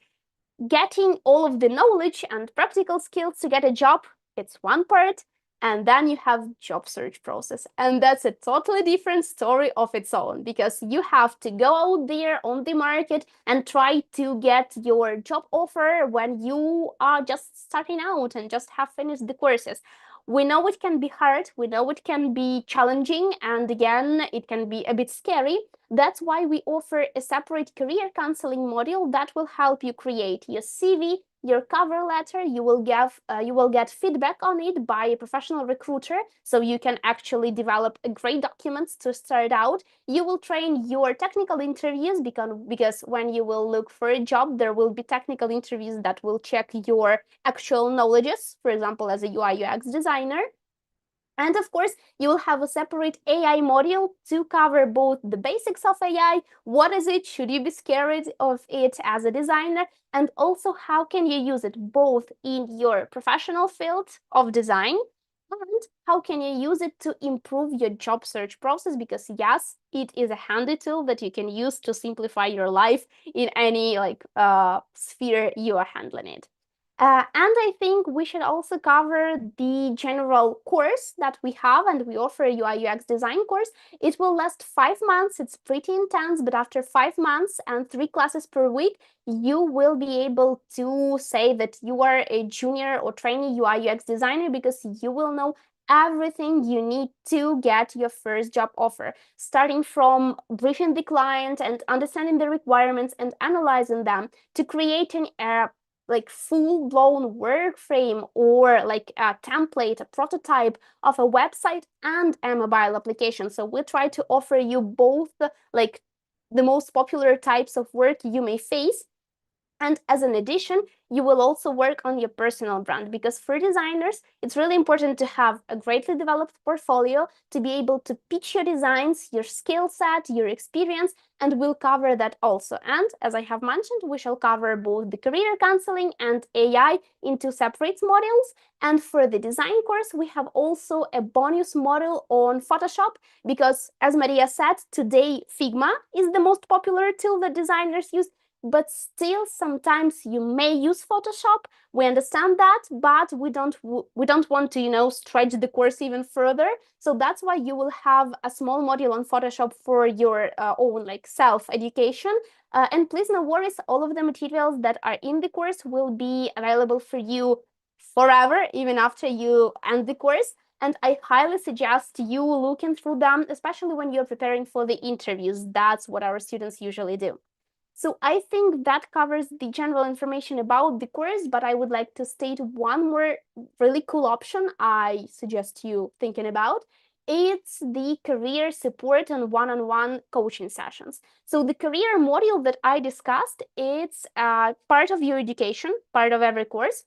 getting all of the knowledge and practical skills to get a job, it's one part, and then you have job search process, and that's a totally different story of its own, because you have to go out there on the market and try to get your job offer when you are just starting out and just have finished the courses. We know it can be hard, we know it can be challenging, and again, it can be a bit scary. That's why we offer a separate career counseling module that will help you create your CV, your cover letter. You will get feedback on it by a professional recruiter, so you can actually develop a great documents to start out. You will train your technical interviews, because when you will look for a job, there will be technical interviews that will check your actual knowledges, for example, as a UI UX designer. And of course, you will have a separate AI module to cover both the basics of AI, what is it, should you be scared of it as a designer, and also how can you use it both in your professional field of design, and how can you use it to improve your job search process, because yes, it is a handy tool that you can use to simplify your life in any sphere you are handling it. And I think we should also cover the general course that we have, and we offer a UI UX design course. It will last 5 months. It's pretty intense, but after 5 months and 3 classes per week, you will be able to say that you are a junior or trainee UI UX designer, because you will know everything you need to get your first job offer, starting from briefing the client and understanding the requirements and analyzing them, to creating a full-blown work frame, or a template, a prototype of a website and a mobile application. So we try to offer you both the most popular types of work you may face, And as an addition, you will also work on your personal brand, because for designers, it's really important to have a greatly developed portfolio to be able to pitch your designs, your skill set, your experience, and we'll cover that also. And as I have mentioned, we shall cover both the career counseling and AI in two separate modules. And for the design course, we have also a bonus module on Photoshop, because as Maria said, today Figma is the most popular tool that designers use, but still sometimes you may use Photoshop. We understand that, but we don't want to, stretch the course even further. So that's why you will have a small module on Photoshop for your own like self-education. And please, no worries, all of the materials that are in the course will be available for you forever, even after you end the course. And I highly suggest you looking through them, especially when you're preparing for the interviews. That's what our students usually do. So I think that covers the general information about the course, but I would like to state one more really cool option I suggest you thinking about. It's the career support and one-on-one coaching sessions. So the career module that I discussed, it's part of your education, part of every course.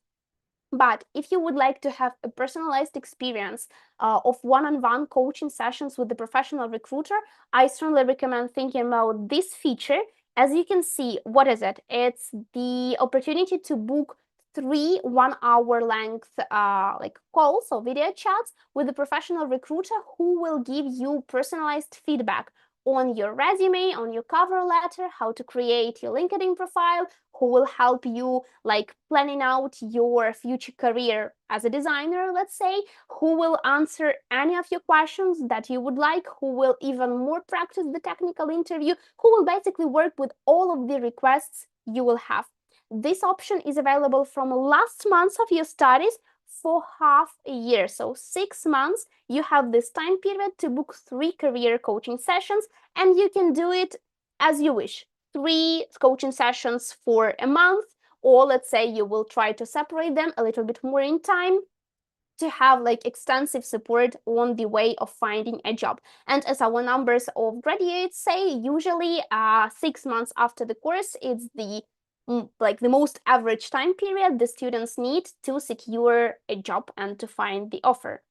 But if you would like to have a personalized experience of one-on-one coaching sessions with the professional recruiter, I strongly recommend thinking about this feature. As you can see, what is it? It's the opportunity to book 3 one-hour length like calls or video chats with a professional recruiter who will give you personalized feedback on your resume, on your cover letter, how to create your LinkedIn profile, who will help you like planning out your future career as a designer, let's say, who will answer any of your questions that you would like, who will even more practice the technical interview, who will basically work with all of the requests you will have. This option is available from last month of your studies for half a year. So 6 months, you have this time period to book 3 career coaching sessions, and you can do it as you wish. 3 coaching sessions for a month, or let's say you will try to separate them a little bit more in time to have like extensive support on the way of finding a job. And as our numbers of graduates say, usually 6 months after the course, it's the most average time period the students need to secure a job and to find the offer.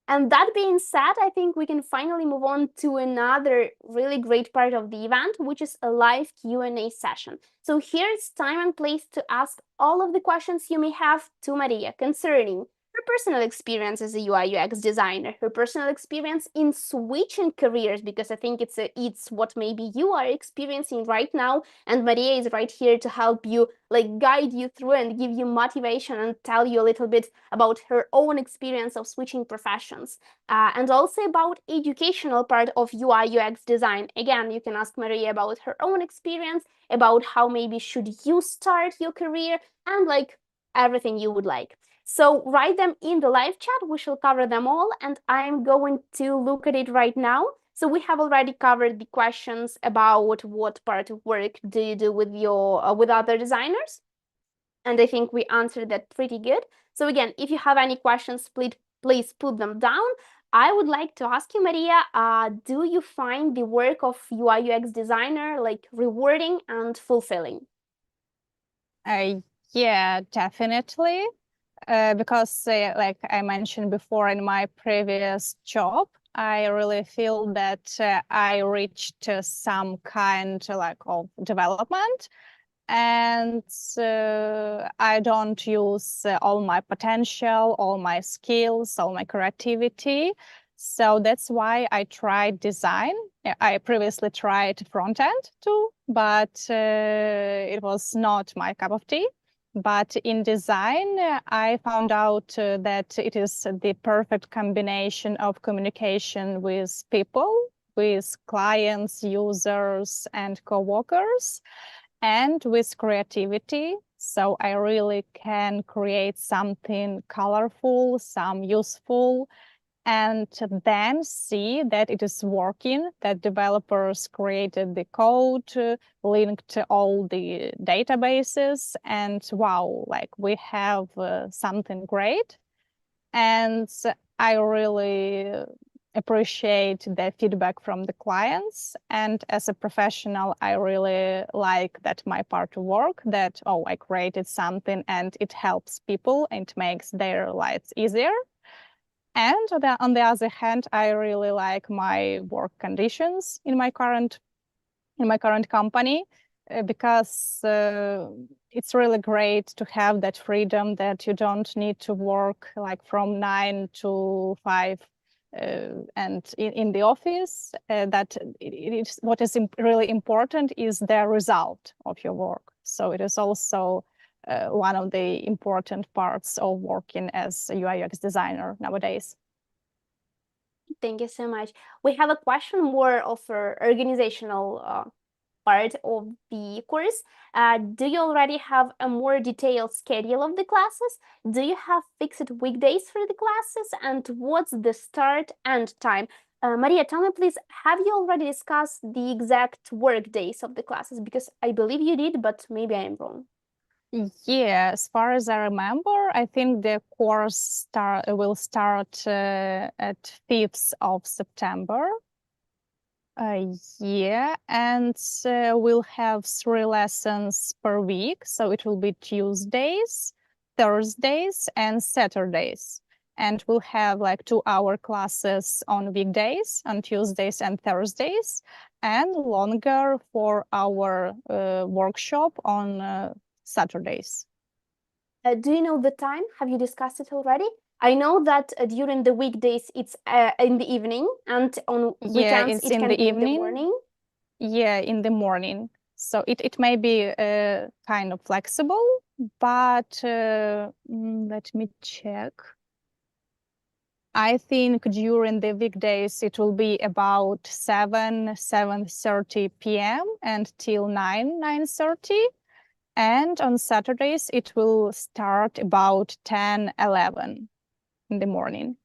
And that being said, I think we can finally move on to another really great part of the event, which is a live Q&A session. So here it's time and place to ask all of the questions you may have to Maria concerning her personal experience as a UI UX designer, her personal experience in switching careers, because I think it's what maybe you are experiencing right now, and Maria is right here to help you, like guide you through and give you motivation and tell you a little bit about her own experience of switching professions, and also about educational part of UI UX design. Again, you can ask Maria about her own experience, about how maybe should you start your career, and like everything you would like. So write them in the live chat, we shall cover them all, and I'm going to look at it right now. So we have already covered the questions about what part of work do you do with your with other designers, and I think we answered that pretty good. So again, if you have any questions, please put them down. I would like to ask you, Maria, do you find the work of UI UX designer like rewarding and fulfilling? Yeah, definitely. Because like I mentioned before in my previous job, I really feel that I reached some kind like of development, and I don't use all my potential, all my skills, all my creativity. So that's why I tried design. I previously tried front end too, but it was not my cup of tea. But in design, I found out that it is the perfect combination of communication with people, with clients, users, and co-workers, and with creativity. So I really can create something colorful, some useful, and then see that it is working, that developers created the code, linked all the databases, and wow, like we have something great. And I really appreciate the feedback from the clients. And as a professional, I really like that my part of work, that, oh, I created something and it helps people and makes their lives easier. And on the other hand, I really like my work conditions in my current company, because it's really great to have that freedom that you don't need to work like from 9 to 5 and in the office. That it is what is really important is the result of your work. So it is also one of the important parts of working as a UI UX designer nowadays. Thank you so much. We have a question more of an organizational part of the course. Do you already have a more detailed schedule of the classes? Do you have fixed weekdays for the classes? And what's the start and time? Maria, tell me please, have you already discussed the exact work days of the classes? Because I believe you did, but maybe I am wrong. Yeah, as far as I remember, I think the course will start at 5th of September. Yeah, and we'll have 3 lessons per week. So it will be Tuesdays, Thursdays, and Saturdays. And we'll have like 2-hour classes on weekdays, on Tuesdays and Thursdays, and longer 4-hour workshop on Saturdays. Do you know the time? Have you discussed it already? I know that during the weekdays it's in the evening, and on weekends it's it in can the be in the evening. morning. Yeah, in the morning. So it may be kind of flexible, but let me check. I think during the weekdays it will be about 7:30 p.m. until 9:30. And on Saturdays it will start about 10:11 in the morning.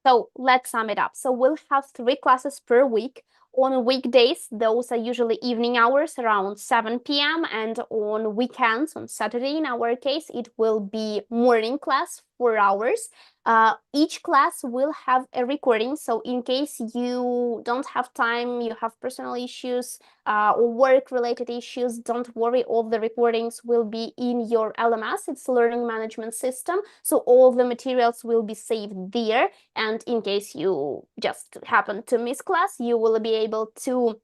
So let's sum it up. So we'll have 3 classes per week. On weekdays, those are usually evening hours around 7 p.m. And on weekends, on Saturday in our case, it will be morning class, 4 hours. Each class will have a recording. So in case you don't have time, you have personal issues or work-related issues, don't worry, all the recordings will be in your LMS. It's Learning Management System. So all the materials will be saved there. And in case you just happen to miss class, you will be able to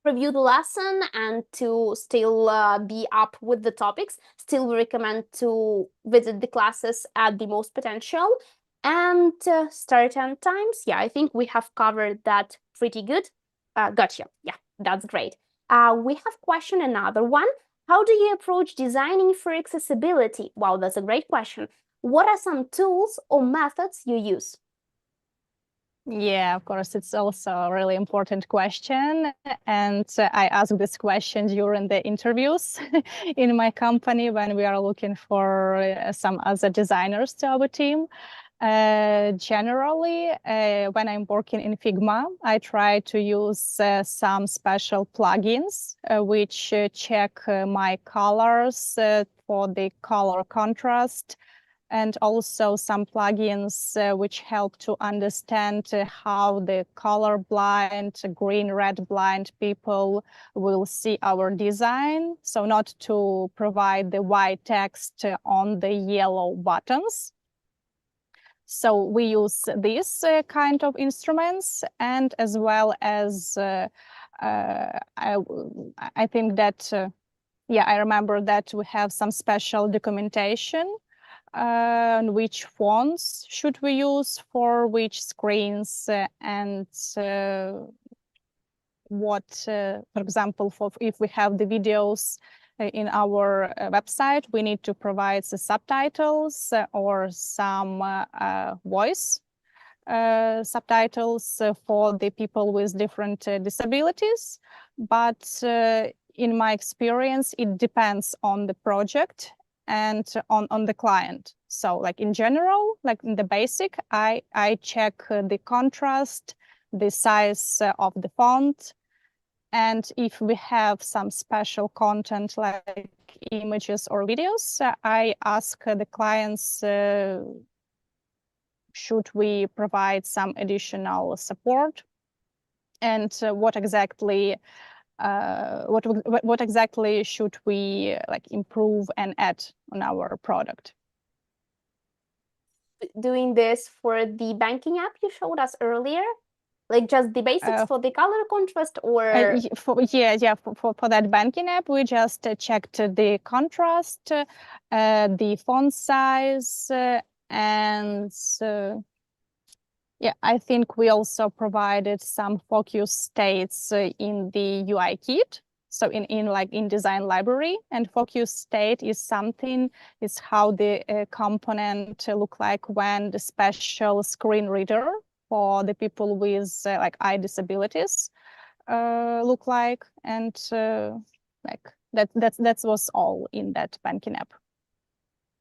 review the lesson and to still be up with the topics. Still, we recommend to visit the classes at the most potential. And start and times, yeah, I think we have covered that pretty good. Gotcha. Yeah, that's great. We have question another one. How do you approach designing for accessibility? Wow, that's a great question. What are some tools or methods you use? Yeah, of course, it's also a really important question. And I ask this question during the interviews in my company when we are looking for some other designers to our team. Generally, when I'm working in Figma, I try to use some special plugins which check my colors for the color contrast, and also some plugins which help to understand how the color blind, green, red blind people will see our design. So not to provide the white text on the yellow buttons. So we use these kind of instruments, and as well as I think that, yeah, I remember that we have some special documentation on which fonts should we use for which screens, and what, for example, if we have the videos in our website, we need to provide the subtitles or some voice subtitles for the people with different disabilities. But in my experience, it depends on the project and on the client. So like in general, like in the basic, I check the contrast, the size of the font. And if we have some special content like images or videos, I ask the clients should we provide some additional support, and what exactly should we like improve and add on our product. Doing this for the banking app you showed us earlier, like just the basics for the color contrast, or for that banking app, we just checked the contrast, the font size, and yeah, I think we also provided some focus states in the UI kit. So in design library, and focus state is how the component look like when the special screen reader for the people with like eye disabilities look like, and like that was all in that banking app.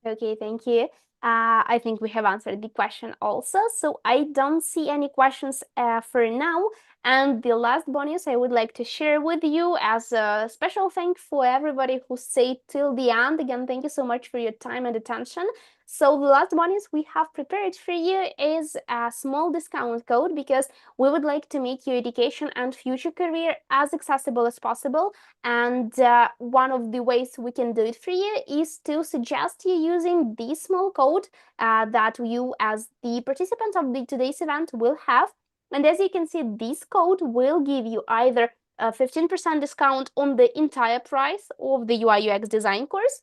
Okay, thank you. I think we have answered the question also, so I don't see any questions for now. And the last bonus I would like to share with you as a special thank for everybody who stayed till the end. Again, thank you so much for your time and attention. So the last bonus we have prepared for you is a small discount code, because we would like to make your education and future career as accessible as possible. And one of the ways we can do it for you is to suggest you using this small code that you, as the participant of today's event, will have. And as you can see, this code will give you either a 15% discount on the entire price of the UI UX design course,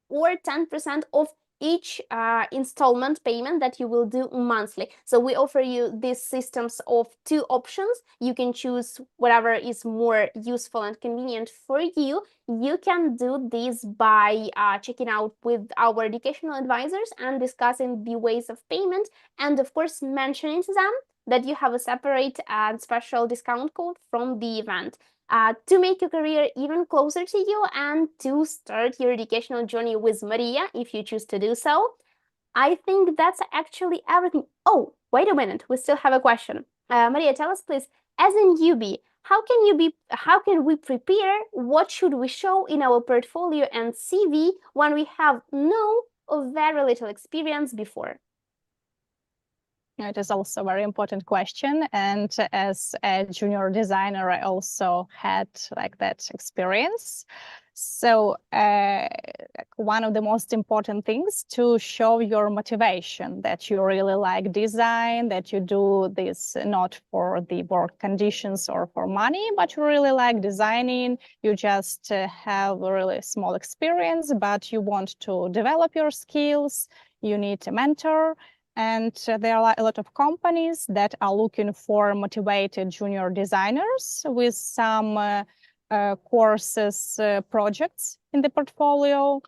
or 10% off each installment payment that you will do monthly. So we offer you these systems of two options. You can choose whatever is more useful and convenient for you. You can do this by checking out with our educational advisors and discussing the ways of payment, and of course mentioning to them that you have a separate and special discount code from the event. To make your career even closer to you and to start your educational journey with Maria, if you choose to do so. I think that's actually everything. Oh, wait a minute, we still have a question. Maria, tell us please, as a newbie, how can we prepare? What should we show in our portfolio and CV when we have no or very little experience before? It is also a very important question, and as a junior designer, I also had like that experience. So one of the most important things to show your motivation, that you really like design, that you do this not for the work conditions or for money, but you really like designing. You just have a really small experience, but you want to develop your skills. You need a mentor. And there are a lot of companies that are looking for motivated junior designers with some courses, projects in the portfolio.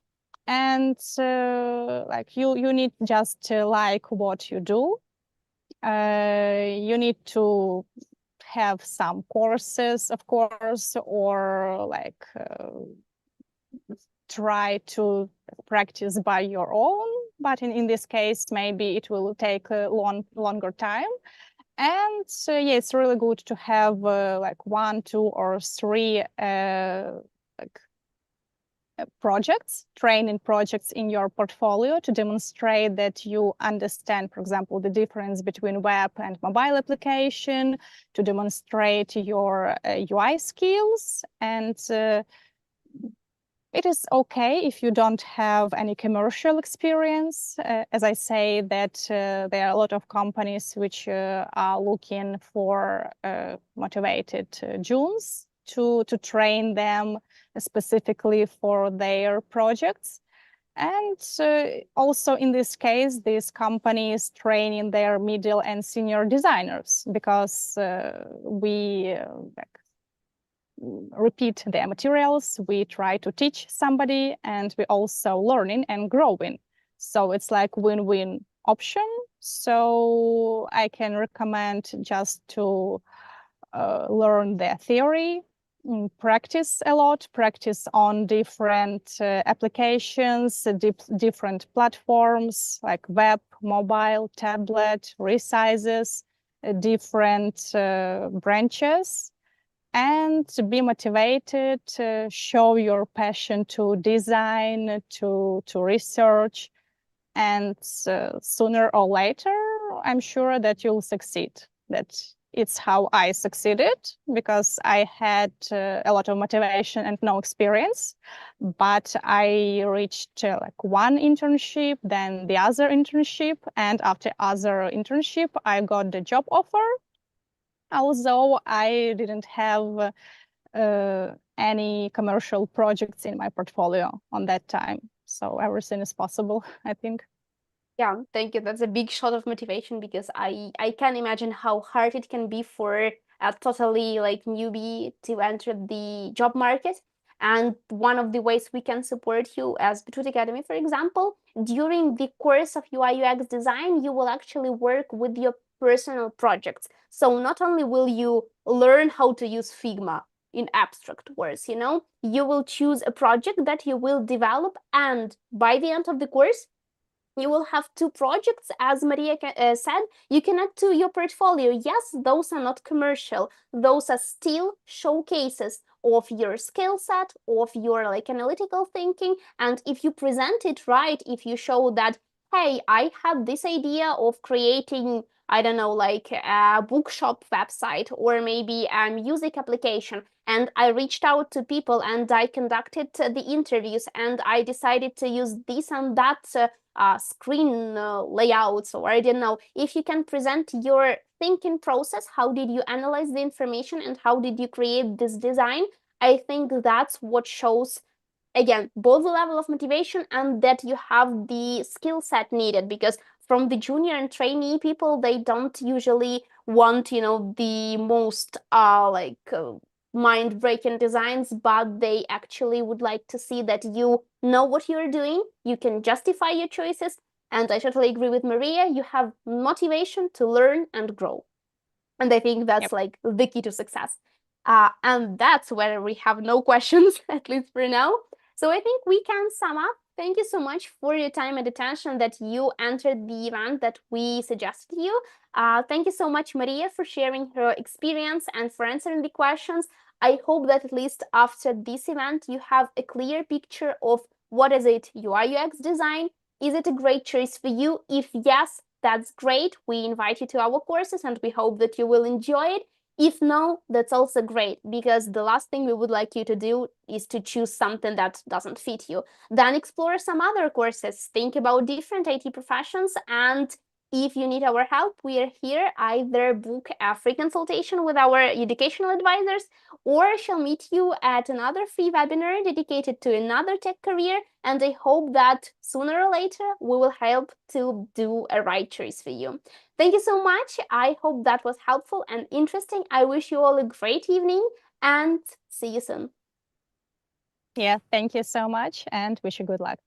And like you need just to like what you do. You need to have some courses, of course, or like try to practice by your own. But in this case, maybe it will take a longer time. And yeah, it's really good to have like 1, 2, or 3 projects, training projects in your portfolio to demonstrate that you understand, for example, the difference between web and mobile application, to demonstrate your UI skills. And it is okay if you don't have any commercial experience. As I say, that there are a lot of companies which are looking for motivated Junes to train them specifically for their projects. And also in this case, this company is training their middle and senior designers, because we repeat their materials, we try to teach somebody, and we also learning and growing. So it's like win-win option. So I can recommend just to learn their theory, practice a lot, practice on different applications, different platforms like web, mobile, tablet, resizes, different branches, and to be motivated, to show your passion to design, to research, and sooner or later I'm sure that you'll succeed. That it's how I succeeded, because I had a lot of motivation and no experience. But I reached like one internship, then the other internship, and after other internship, I got the job offer. Although I didn't have any commercial projects in my portfolio on that time. So everything is possible, I think. Yeah, thank you. That's a big shot of motivation because I can imagine how hard it can be for a totally like newbie to enter the job market. And one of the ways we can support you as Beetroot Academy, for example, during the course of UI UX design, you will actually work with your personal projects. So not only will you learn how to use Figma in abstract words, you will choose a project that you will develop, and by the end of the course, you will have 2 projects, as Maria said, you can add to your portfolio. Yes, those are not commercial. Those are still showcases of your skill set, of your like analytical thinking. And if you present it right, if you show that, hey, I had this idea of creating, I don't know, like a bookshop website or maybe a music application, and I reached out to people and I conducted the interviews and I decided to use this and that screen layouts, or I don't know, if you can present your thinking process, how did you analyze the information and how did you create this design, I think that's what shows, again, both the level of motivation and that you have the skill set needed. Because from the junior and trainee people, they don't usually want, the most mind-breaking designs, but they actually would like to see that you know what you're doing, you can justify your choices, and I totally agree with Maria, you have motivation to learn and grow. And I think that's Yep. like the key to success. And that's where we have no questions, at least for now. So I think we can sum up. Thank you so much for your time and attention that you entered the event that we suggested you. Thank you so much, Maria, for sharing her experience and for answering the questions. I hope that at least after this event, you have a clear picture of what is it UI UX design. Is it a great choice for you? If yes, that's great. We invite you to our courses and we hope that you will enjoy it. If no, that's also great, because the last thing we would like you to do is to choose something that doesn't fit you. Then explore some other courses, think about different IT professions, and if you need our help, we are here. Either book a free consultation with our educational advisors, or I shall meet you at another free webinar dedicated to another tech career. And I hope that sooner or later we will help to do a right choice for you. Thank you so much. I hope that was helpful and interesting. I wish you all a great evening and see you soon. Yeah, thank you so much and wish you good luck.